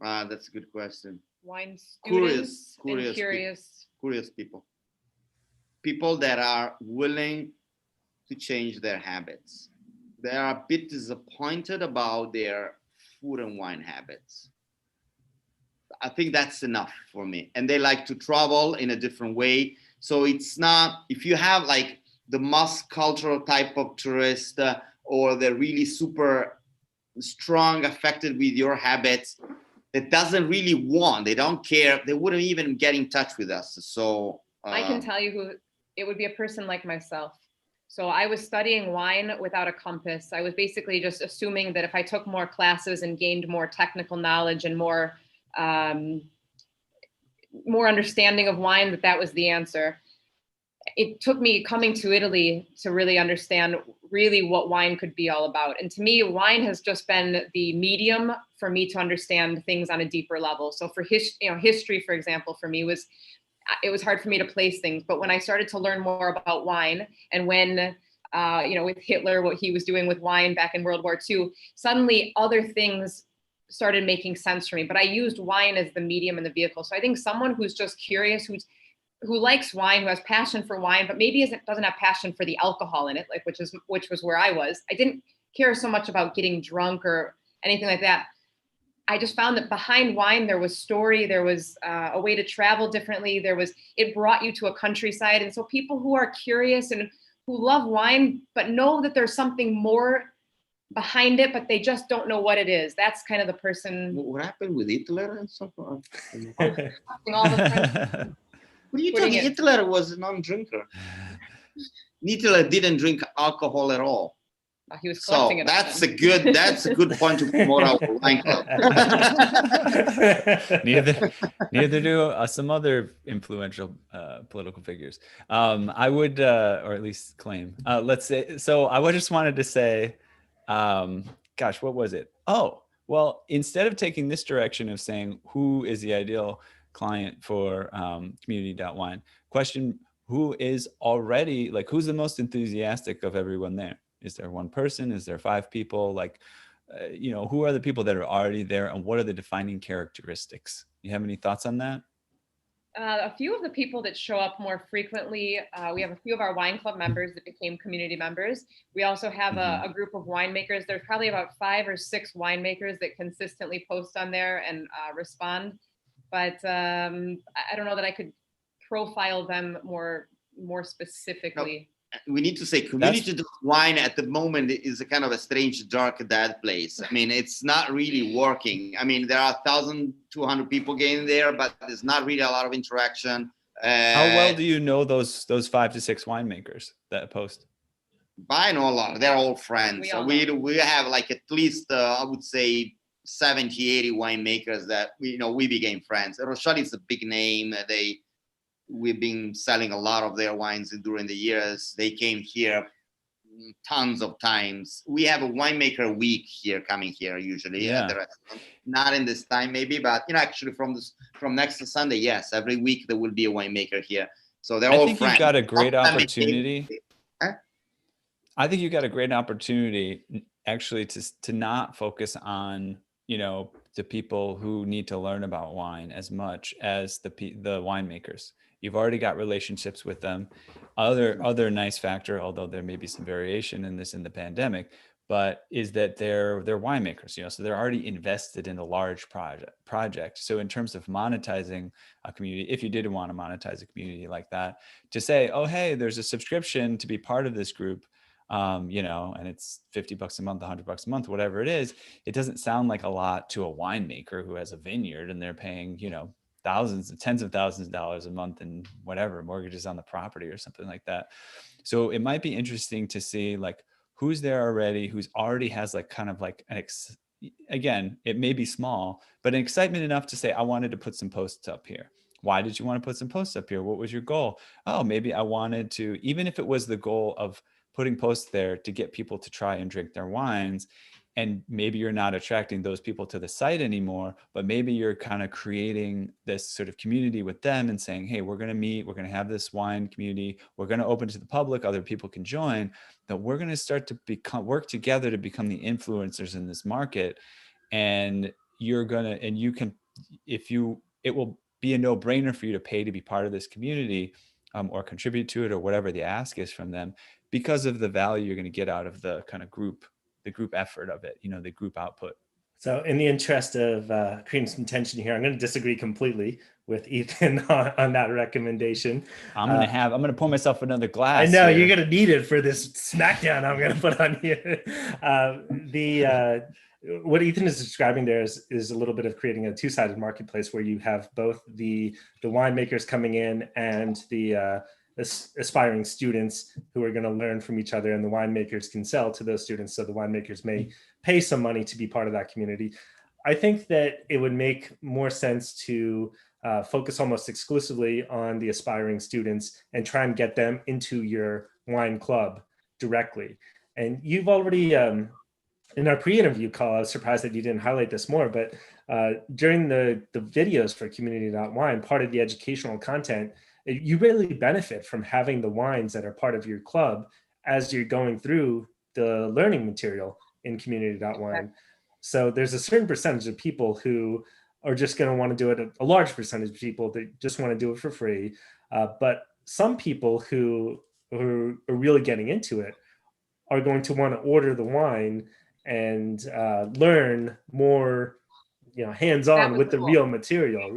That's a good question. Wine students, curious people. People that are willing to change their habits. They are a bit disappointed about their food and wine habits. I think that's enough for me. And they like to travel in a different way. So it's not, if you have the mass cultural type of tourist or the really super strong affected with your habits, that doesn't really want, they don't care, they wouldn't even get in touch with us. So I can tell you who it would be. A person like myself. So I was studying wine without a compass. I was basically just assuming that if I took more classes and gained more technical knowledge and more understanding of wine, that was the answer. It took me coming to Italy to really understand really what wine could be all about. And to me, wine has just been the medium for me to understand things on a deeper level. So for history, for example, for me it was hard for me to place things. But when I started to learn more about wine, and when with Hitler, what he was doing with wine back in World War II, suddenly other things started making sense for me. But I used wine as the medium and the vehicle. So I think someone who's just curious, who likes wine, who has passion for wine, but maybe doesn't have passion for the alcohol in it, which was where I was. I didn't care so much about getting drunk or anything like that. I just found that behind wine, there was story, there was a way to travel differently. It brought you to a countryside. And so people who are curious and who love wine, but know that there's something more behind it, but they just don't know what it is. That's kind of the person. What happened with Hitler and so on? All the friends. What are you talking? Hitler was a non-drinker. Hitler didn't drink alcohol at all. He was collecting it. That's a good point to promote our wine club. neither do some other influential political figures. I would, or at least claim. Let's say. So I just wanted to say, gosh, what was it? Oh, well, instead of taking this direction of saying who is the ideal client for Community.wine, question who is already, like, who's the most enthusiastic of everyone there? Is there one person? Is there 5 people? Like, who are the people that are already there, and what are the defining characteristics? You have any thoughts on that? A few of the people that show up more frequently, we have a few of our wine club members that became community members. We also have a group of winemakers. There's probably about 5 or 6 winemakers that consistently post on there and respond. But I don't know that I could profile them more specifically. No. We need to say Community.wine at the moment is a kind of a strange, dark, dead place. I mean, it's not really working. I mean, there are 1,200 people getting there, but there's not really a lot of interaction. How well do you know those 5 to 6 winemakers that post? I know a lot. They're all friends. We have like at least, I would say, 70, 80 winemakers that we became friends. Roscioli is a big name. We've been selling a lot of their wines during the years. They came here tons of times. We have a winemaker week here coming here usually at the restaurant. Not in this time maybe, but actually from next Sunday, yes, every week there will be a winemaker here. So they're all friends. I think you've got a great opportunity. I think you've got a great opportunity actually to not focus on the people who need to learn about wine as much as the winemakers. You've already got relationships with them. Other nice factor, although there may be some variation in this in the pandemic, but is that they're winemakers, so they're already invested in a large project. So in terms of monetizing a community, if you did want to monetize a community like that, to say, oh, hey, there's a subscription to be part of this group, and it's $50 a month, $100 a month, whatever it is, it doesn't sound like a lot to a winemaker who has a vineyard and they're paying, thousands and tens of thousands of dollars a month and whatever mortgages on the property or something like that. So it might be interesting to see like who's there already, who's already has like kind of like again, it may be small, but an excitement enough to say, I wanted to put some posts up here. Why did you want to put some posts up here? What was your goal? Oh, maybe I wanted to, even if it was the goal of putting posts there to get people to try and drink their wines, and maybe you're not attracting those people to the site anymore, but maybe you're kind of creating this sort of community with them and saying, hey, we're going to meet, we're going to have this wine community, we're going to open to the public, other people can join, that we're going to start to work together to become the influencers in this market. And you're going to, and you can, it will be a no-brainer for you to pay to be part of this community or contribute to it or whatever the ask is from them, because of the value you're going to get out of the kind of group effort of it, the group output. So in the interest of creating some tension here, I'm going to disagree completely with Ethan on that recommendation. I'm going to pour myself another glass. I know here. You're going to need it for this smackdown I'm going to put on here. What Ethan is describing there is a little bit of creating a two-sided marketplace where you have both the winemakers coming in and the aspiring students who are going to learn from each other, and the winemakers can sell to those students. So the winemakers may pay some money to be part of that community. I think that it would make more sense to focus almost exclusively on the aspiring students and try and get them into your wine club directly. And you've already, in our pre-interview call, I was surprised that you didn't highlight this more, but during the videos for Community.wine, part of the educational content, you really benefit from having the wines that are part of your club as you're going through the learning material in Community.wine. So there's a certain percentage of people who are just going to want to do it, a large percentage of people that just want to do it for free. But some people who are really getting into it are going to want to order the wine and learn more, hands-on with the real material,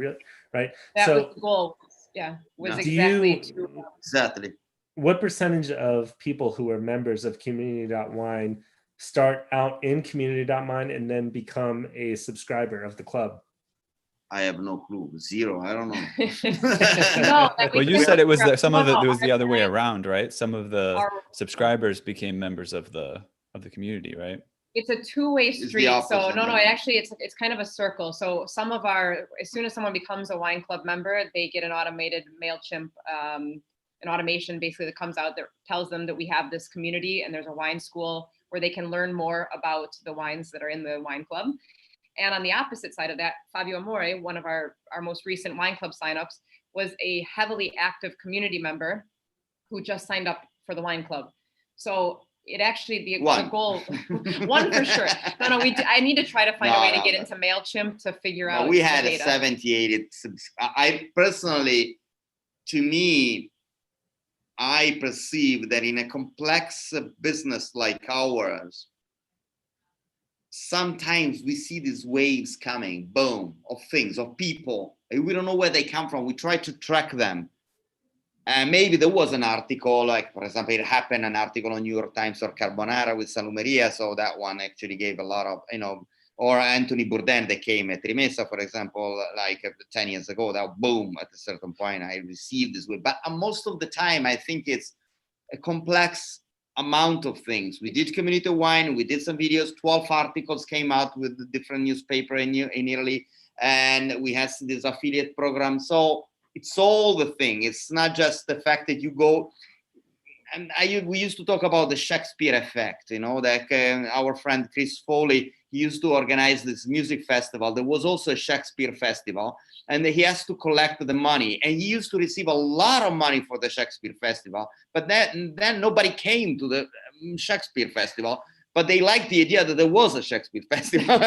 right? That was the goal. Yeah, was exactly. What percentage of people who are members of Community.wine start out in Community.wine and then become a subscriber of the club? I have no clue. Zero. I don't know. Well, you said it was some of it was the other way around, right? Some of the subscribers became members of the community, right? It's a two-way street. So no, actually it's kind of a circle. So some of our, as soon as someone becomes a wine club member, they get an automated MailChimp, an automation basically that comes out that tells them that we have this community and there's a wine school where they can learn more about the wines that are in the wine club. And on the opposite side of that, Fabio Amore, one of our most recent wine club signups, was a heavily active community member who just signed up for the wine club. So it actually, the goal, one for sure. No, I need to try to find a way to get into MailChimp to figure out. We had a 78. I personally, to me, I perceive that in a complex business like ours, sometimes we see these waves coming, boom, of things, of people. We don't know where they come from. We try to track them. And maybe there was an article, like, for example, it happened, an article on New York Times or Carbonara with Salumeria. So that one actually gave a lot of, or Anthony Bourdain that came at Rimessa, for example, like 10 years ago, that boom, at a certain point, I received this way. But most of the time, I think it's a complex amount of things. We did Community.wine, we did some videos, 12 articles came out with the different newspaper in Italy, and we had this affiliate program. So it's all the thing. It's not just the fact that you go, and we used to talk about the Shakespeare effect, that our friend Chris Foley, he used to organize this music festival. There was also a Shakespeare festival, and he has to collect the money. And he used to receive a lot of money for the Shakespeare festival, but then nobody came to the Shakespeare festival. But they liked the idea that there was a Shakespeare festival.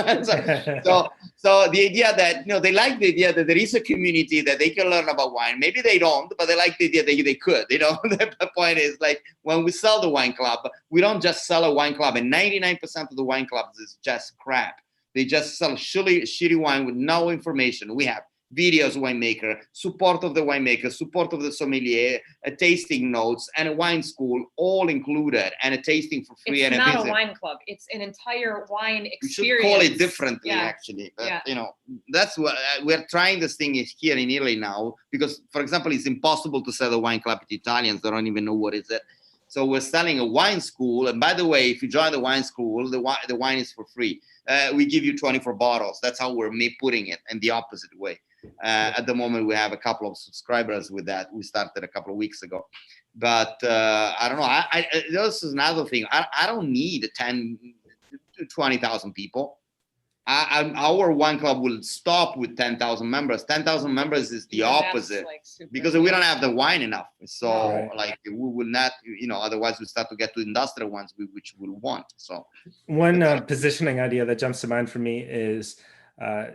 so the idea that, they like the idea that there is a community that they can learn about wine. Maybe they don't, but they like the idea that they could. The point is, like, when we sell the wine club, we don't just sell a wine club. And 99% of the wine clubs is just crap. They just sell shitty wine with no information. We have videos, winemaker, support of the winemaker, support of the sommelier, a tasting notes, and a wine school, all included, and a tasting for free. It's not a wine club. It's an entire wine experience. We should call it differently, actually. But, that's what we're trying this thing here in Italy now, because, for example, it's impossible to sell a wine club to Italians. They don't even know what is it. So we're selling a wine school. And by the way, if you join the wine school, the wine is for free. We give you 24 bottles. That's how we're putting it, in the opposite way. At the moment, we have a couple of subscribers with that. We started a couple of weeks ago, but I don't know. This is another thing. I don't need 10 to 20,000 people. Our wine club will stop with 10,000 members. 10,000 members is the opposite, because we don't have the wine enough. So we will not, otherwise we start to get to industrial ones, which we'll want. So one positioning idea that jumps to mind for me is,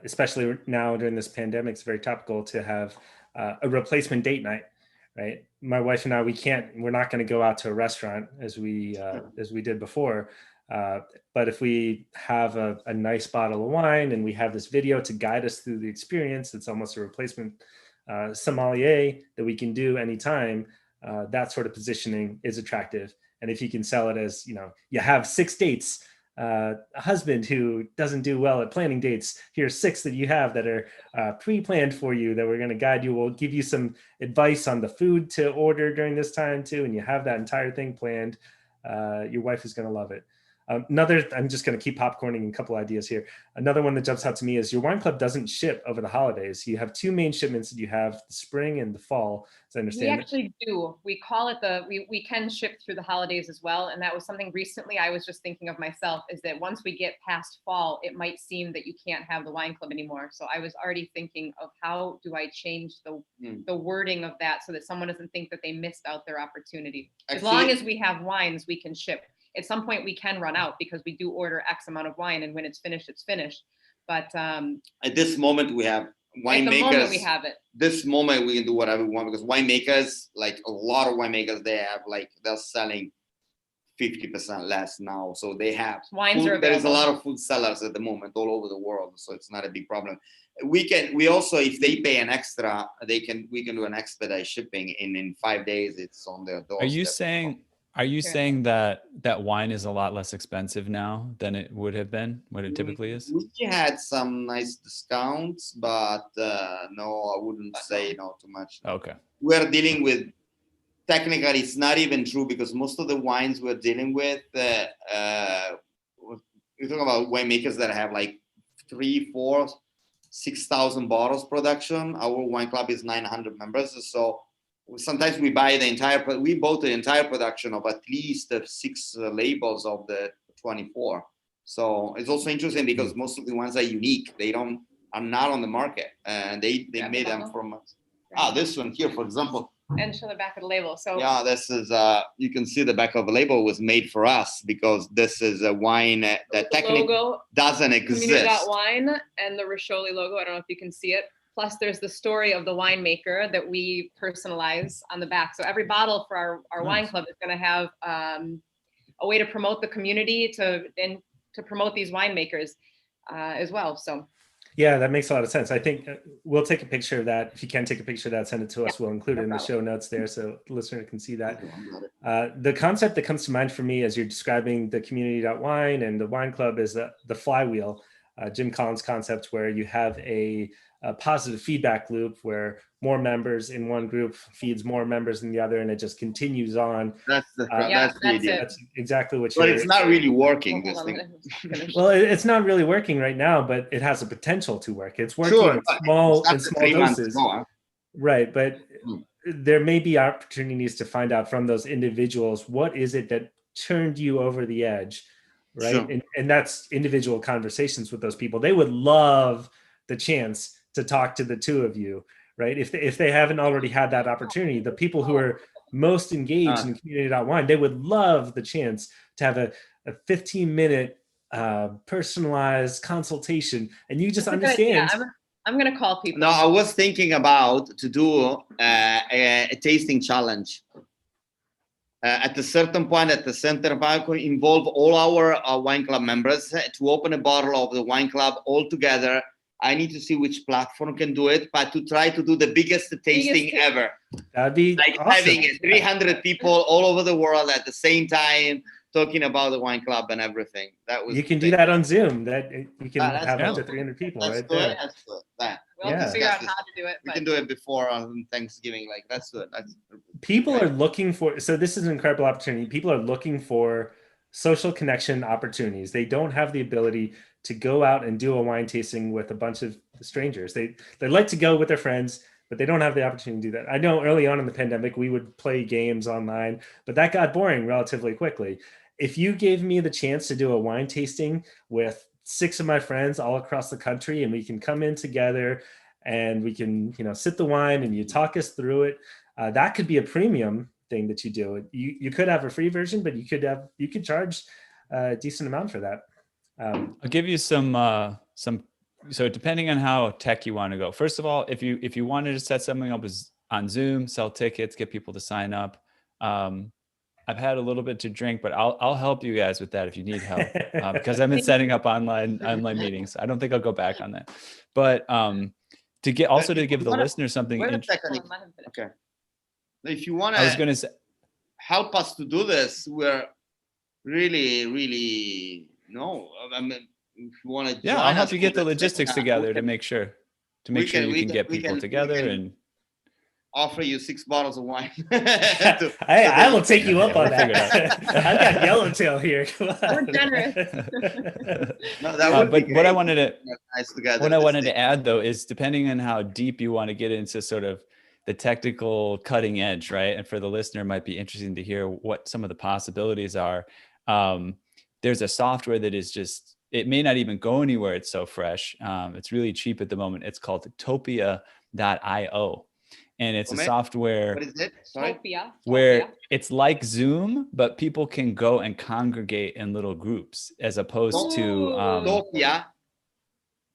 especially now during this pandemic, it's very topical to have a replacement date night, right? My wife and I, we're not going to go out to a restaurant as we did before. But if we have a nice bottle of wine and we have this video to guide us through the experience, it's almost a replacement sommelier that we can do anytime. That sort of positioning is attractive. And if you can sell it as, you have 6 dates, a husband who doesn't do well at planning dates, here's 6 that you have that are pre-planned for you, that we're going to guide you. We'll give you some advice on the food to order during this time too, and you have that entire thing planned. Your wife is going to love it. I'm just going to keep popcorning a couple ideas here. Another one that jumps out to me is your wine club doesn't ship over the holidays. You have 2 main shipments that you have, the spring and the fall, as I understand. We actually do. We call it we can ship through the holidays as well. And that was something recently I was just thinking of myself, is that once we get past fall, it might seem that you can't have the wine club anymore. So I was already thinking of how do I change the wording of that so that someone doesn't think that they missed out their opportunity. As long as we have wines, we can ship. At some point we can run out because we do order X amount of wine, and when it's finished, it's finished. But at this moment we have winemakers. At the moment we have it. This moment we can do whatever we want, because winemakers, like a lot of winemakers, they're selling 50% less now. So they have wines are available. There's a lot of food sellers at the moment all over the world, so it's not a big problem. We also, if they pay an extra, we can do an expedite shipping in 5 days. It's on their doorstep. Are you saying Are you saying that wine is a lot less expensive now than it would have been, what it typically is? We had some nice discounts, but no, I wouldn't say no too much. Okay. We're dealing with, technically, it's not even true because most of the wines we're dealing with, you're talking about winemakers that have like 3, 4, 6,000 bottles production. Our wine club is 900 members, so sometimes we buy we bought the entire production of at least 6 labels of the 24. So it's also interesting because most of the ones are unique. They are not on the market, and they made them from this one here, for example. And show the back of the label. So yeah, this is you can see the back of the label was made for us because this is a wine that technically doesn't exist. Community.wine and the Roscioli logo. I don't know if you can see it. Plus, there's the story of the winemaker that we personalize on the back. So every bottle for our wine club is going to have a way to promote the community and to promote these winemakers as well. So. Yeah, that makes a lot of sense. I think we'll take a picture of that. If you can take a picture of that, send it to us. We'll include it in the show notes there so the listener can see that. The concept that comes to mind for me as you're describing the Community.wine and the wine club is the flywheel, Jim Collins' concept, where you have a positive feedback loop where more members in one group feeds more members in the other, and it just continues on. That's the idea. That's exactly what you're. But it's not really working. This thing. Well, it's not really working right now, but it has a potential to work. It's working in small doses, right? But there may be opportunities to find out from those individuals what is it that turned you over the edge, right? Sure. And that's individual conversations with those people. They would love the chance to talk to the two of you, right? If they haven't already had that opportunity, the people who are most engaged in Community.wine, they would love the chance to have a 15-minute personalized consultation, and you just understand. I'm going to call people. No, I was thinking about to do a tasting challenge. At a certain point, at the center point, involve all our wine club members to open a bottle of the wine club all together. I need to see which platform can do it, but to try to do the biggest tasting ever. That'd be like awesome. Having 300 people all over the world at the same time talking about the wine club and everything. That was. You can do that on Zoom. That you can have up to 300 people right there. Let's do it. We'll have to figure out how to do it. We can do it before on Thanksgiving. Like let's do it. People are looking for. So this is an incredible opportunity. People are looking for social connection opportunities. They don't have the ability to go out and do a wine tasting with a bunch of strangers. They like to go with their friends, but they don't have the opportunity to do that. I know early on in the pandemic, we would play games online, but that got boring relatively quickly. If you gave me the chance to do a wine tasting with 6 of my friends all across the country, and we can come in together and we can, sip the wine and you talk us through it, that could be a premium thing that you do. You could have a free version, but you could charge a decent amount for that. I'll give you some. So depending on how tech you want to go. First of all, if you wanted to set something up on Zoom, sell tickets, get people to sign up. I've had a little bit to drink, but I'll help you guys with that if you need help, because I've been setting up online meetings. I don't think I'll go back on that. But to give the listeners something. Okay. If you want to, I was going to say, help us to do this, we're really, really I mean, if you want to, I'll help you get the logistics together to make sure you can get people together and offer you 6 bottles of wine. I will take you up on that. I've got Yellowtail here. Come on. We're generous. But what I wanted to add though is depending on how deep you want to get into sort of the technical cutting edge, right? And for the listener, it might be interesting to hear what some of the possibilities are. There's a software that is just, it may not even go anywhere. It's so fresh. It's really cheap at the moment. It's called Topia.io. And it's a software. What is it? Sorry? Topia. Where it's like Zoom, but people can go and congregate in little groups as opposed to Topia.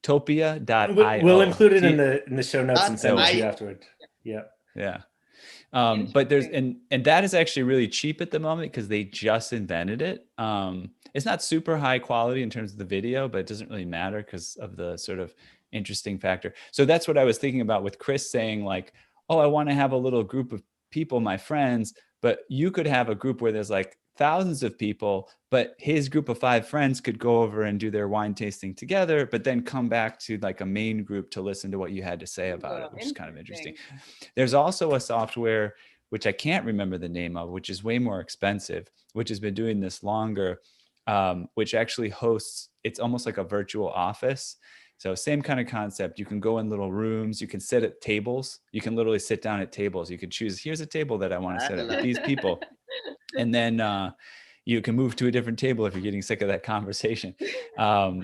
Topia.io. We'll include it in the show notes and send it to you afterward. Yeah. Yeah. But there's and that is actually really cheap at the moment because they just invented it. It's not super high quality in terms of the video, but it doesn't really matter because of the sort of interesting factor. So that's what I was thinking about with Chris saying like, oh, I want to have a little group of people, my friends, but you could have a group where there's like thousands of people, but his group of 5 friends could go over and do their wine tasting together, but then come back to like a main group to listen to what you had to say about it, which is kind of interesting. There's also a software, which I can't remember the name of, which is way more expensive, which has been doing this longer, which actually hosts, it's almost like a virtual office. So same kind of concept. You can go in little rooms, you can sit at tables, you can literally sit down at tables. You can choose, here's a table that I want to sit at with these people. And then you can move to a different table if you're getting sick of that conversation. I'll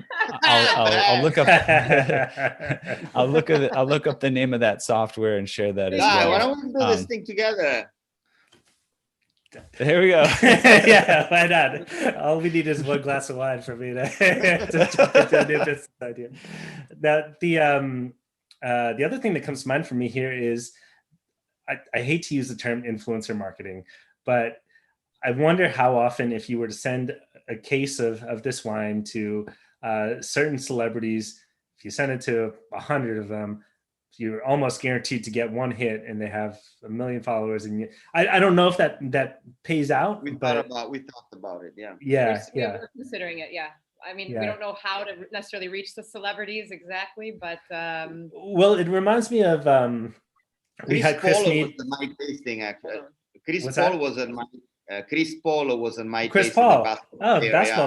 look up I'll look up the name of that software and share that as well. Why don't we do this thing together? There we go. Yeah, why not? All we need is one glass of wine for me to jump into a new business idea. Now, the other thing that comes to mind for me here is, I hate to use the term influencer marketing, but I wonder how often, if you were to send a case of this wine to certain celebrities, if you send it to 100 of them, you're almost guaranteed to get one hit, and they have 1 million followers. And I don't know if that pays out. We talked about it. Yeah. We're considering it. Yeah. I mean, we don't know how to necessarily reach the celebrities exactly, but well, it reminds me of we had Chris was at my tasting actually. Chris Paul was at my basketball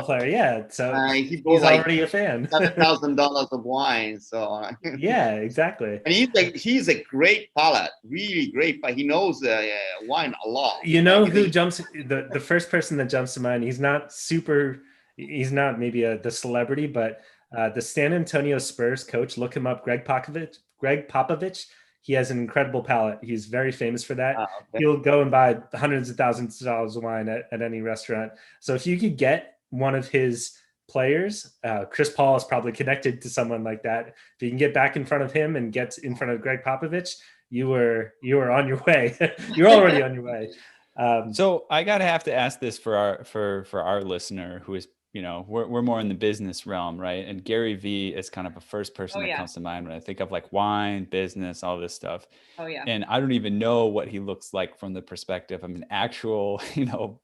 player, yeah. So he's already a fan. $7,000 of wine. So yeah, exactly. And he's a great palate, really great. But he knows wine a lot. You know who jumps the first person that jumps to mind? He's not maybe the celebrity, but the San Antonio Spurs coach. Look him up, Greg Popovich. He has an incredible palate. He's very famous for that. Okay. He'll go and buy hundreds of thousands of dollars of wine at any restaurant. So if you could get one of his players, Chris Paul is probably connected to someone like that. If you can get back in front of him and get in front of Greg Popovich, you were on your way. You're already on your way. So I have to ask this for our listener who is, we're more in the business realm, right? And Gary Vee is kind of a first person that comes to mind when I think of like wine, business, all this stuff. Oh yeah. And I don't even know what he looks like from the perspective of an actual,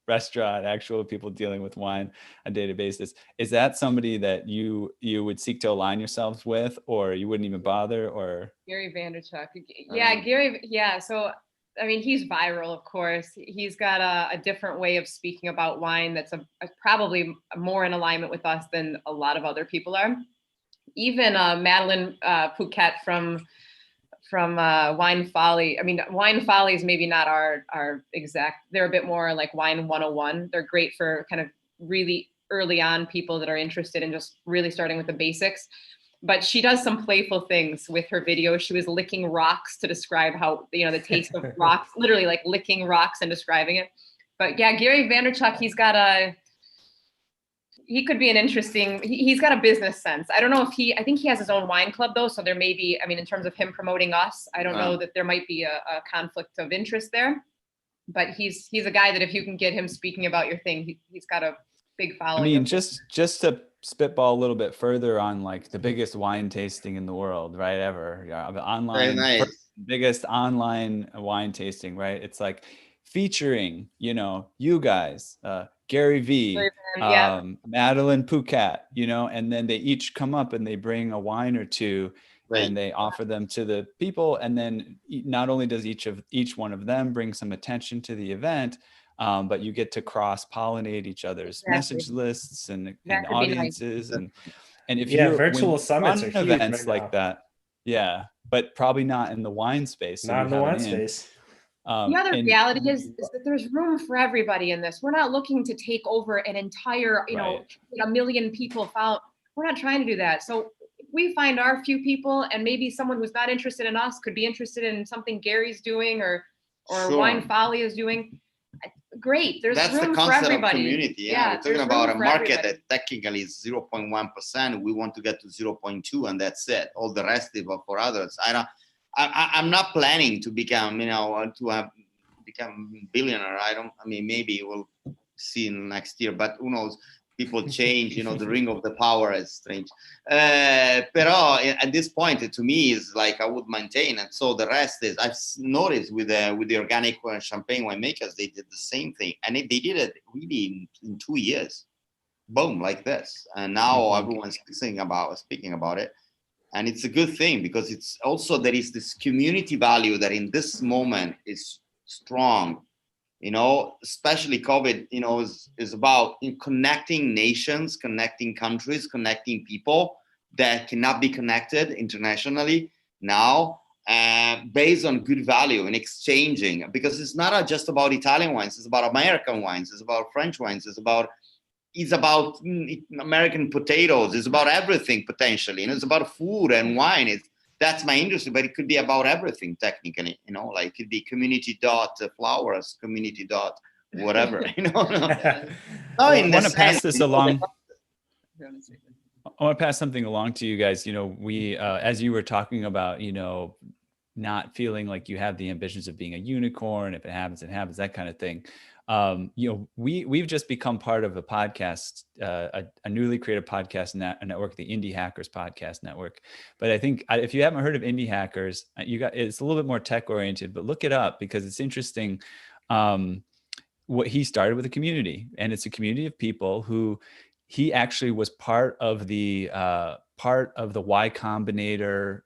restaurant, actual people dealing with wine on a daily basis. Is that somebody that you would seek to align yourselves with, or you wouldn't even bother? Or Gary Vaynerchuk. Yeah, Gary. Yeah. So I mean, he's viral, of course. He's got a different way of speaking about wine that's probably more in alignment with us than a lot of other people are. Even Madeline Phuket from Wine Folly. I mean, Wine Folly is maybe not our exact. They're a bit more like Wine 101. They're great for kind of really early on people that are interested in just really starting with the basics. But she does some playful things with her videos. She was licking rocks to describe how, the taste of rocks, literally like licking rocks and describing it. But yeah, Gary Vaynerchuk, he could be an interesting, he's got a business sense. I don't know if I think he has his own wine club though. So there may be, in terms of him promoting us, I don't know that there might be a conflict of interest there. But he's a guy that if you can get him speaking about your thing, he's got a big following. Just to spitball a little bit further on like the biggest wine tasting in the world, right? Ever. Yeah, the online, biggest online wine tasting, right? It's like featuring, you guys, Gary Vee, Madeline Phuket, and then they each come up and they bring a wine or two. Right. And they offer them to the people. And then not only does each one of them bring some attention to the event, but you get to cross-pollinate each other's message lists and audiences. Nice. And if you're virtual summits are events like that, but probably not in the wine space. Not in the wine space. The other reality is that there's room for everybody in this. We're not looking to take over an entire, 1 million people follow. We're not trying to do that. So we find our few people, and maybe someone who's not interested in us could be interested in something Gary's doing or Wine Folly is doing. Great. That's room for everybody. Of community. Yeah. We're talking about a market that technically is 0.1%. We want to get to 0.2, and that's it. All the rest is for others. I'm not planning to become, become billionaire. Maybe we'll see next year, but who knows? People change, the ring of the power is strange. Però at this point, to me, is like I would maintain. And so the rest is, I've noticed with the organic champagne winemakers, they did the same thing. And they did it really in 2 years. Boom, like this. And now everyone's speaking about it. And it's a good thing because it's also, there is this community value that in this moment is strong. Especially COVID, is about connecting nations, connecting countries, connecting people that cannot be connected internationally now, based on good value and exchanging. Because it's not just about Italian wines, it's about American wines, it's about French wines, it's about American potatoes, it's about everything potentially. It's about food and wine. That's my industry, but it could be about everything technically, like it could be community.flowers, community.whatever, I want to pass this along. I want to pass something along to you guys. We, as you were talking about, not feeling like you have the ambitions of being a unicorn. If it happens, it happens, that kind of thing. We've just become part of a podcast, a newly created podcast network, the Indie Hackers Podcast Network. But I think if you haven't heard of Indie Hackers, it's a little bit more tech oriented, but look it up because it's interesting. What he started with a community, and it's a community of people who he actually was part of the Y Combinator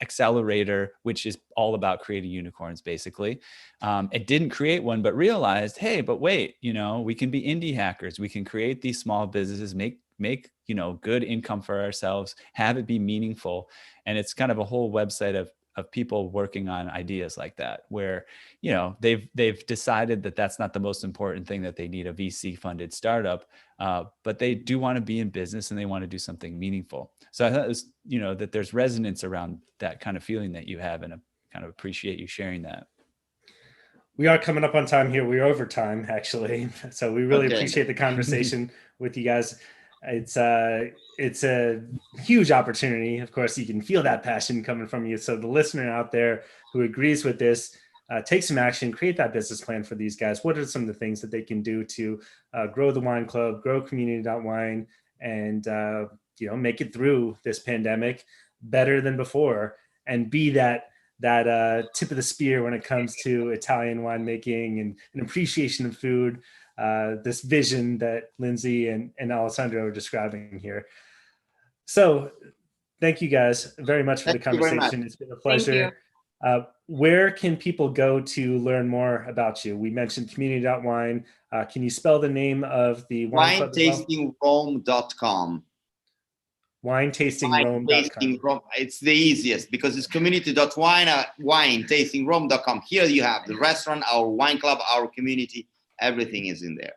accelerator, which is all about creating unicorns, basically. It didn't create one, but realized, hey, but wait, we can be indie hackers. We can create these small businesses, make good income for ourselves, have it be meaningful. And it's kind of a whole website of people working on ideas like that, where, they've decided that that's not the most important thing, that they need a VC funded startup, but they do want to be in business and they want to do something meaningful. So I thought it was, that there's resonance around that kind of feeling that you have, and I kind of appreciate you sharing that. We are coming up on time here. We're over time, actually. So we really appreciate the conversation with you guys. It's a huge opportunity. Of course, you can feel that passion coming from you. So the listener out there who agrees with this, take some action, create that business plan for these guys. What are some of the things that they can do to grow the wine club, grow Community.wine, and make it through this pandemic better than before, and be that tip of the spear when it comes to Italian winemaking and an appreciation of food, this vision that Lindsay and Alessandro are describing here. So thank you guys very much for the conversation. It's been a pleasure. Where can people go to learn more about you? We mentioned Community.wine. Can you spell the name of the wine club? WineTastingRome.com. WineTastingRome.com. It's the easiest because it's Community.wine, WineTastingRome.com. Here you have the restaurant, our wine club, our community. Everything is in there.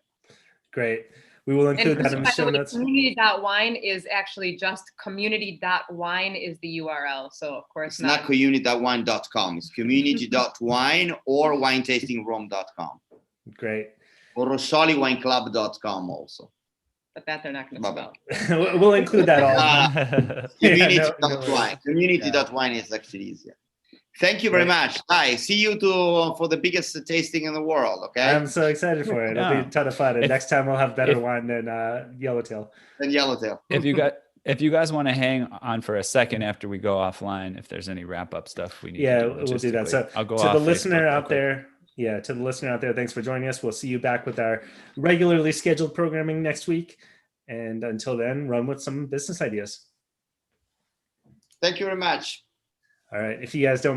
Great. We will include that in the show notes. Community.wine is actually just Community.wine is the URL. So of course it's not Community.wine.com. It's Community.wine or WineTastingRome.com. Great. Or RoscioliWineClub.com also. But that they're not going to spell. We'll include that all. Community.wine. Community.wine is actually easier. Thank you very much. Bye. See you for the biggest tasting in the world. Okay. I'm so excited for it. It'll be a ton of fun. And next time we'll have better wine than Yellowtail. If you guys want to hang on for a second after we go offline, if there's any wrap up stuff we need to do, we'll do that. So I'll go to the listener out there. Yeah, to the listener out there, thanks for joining us. We'll see you back with our regularly scheduled programming next week. And until then, run with some business ideas. Thank you very much. All right. If you guys don't mind.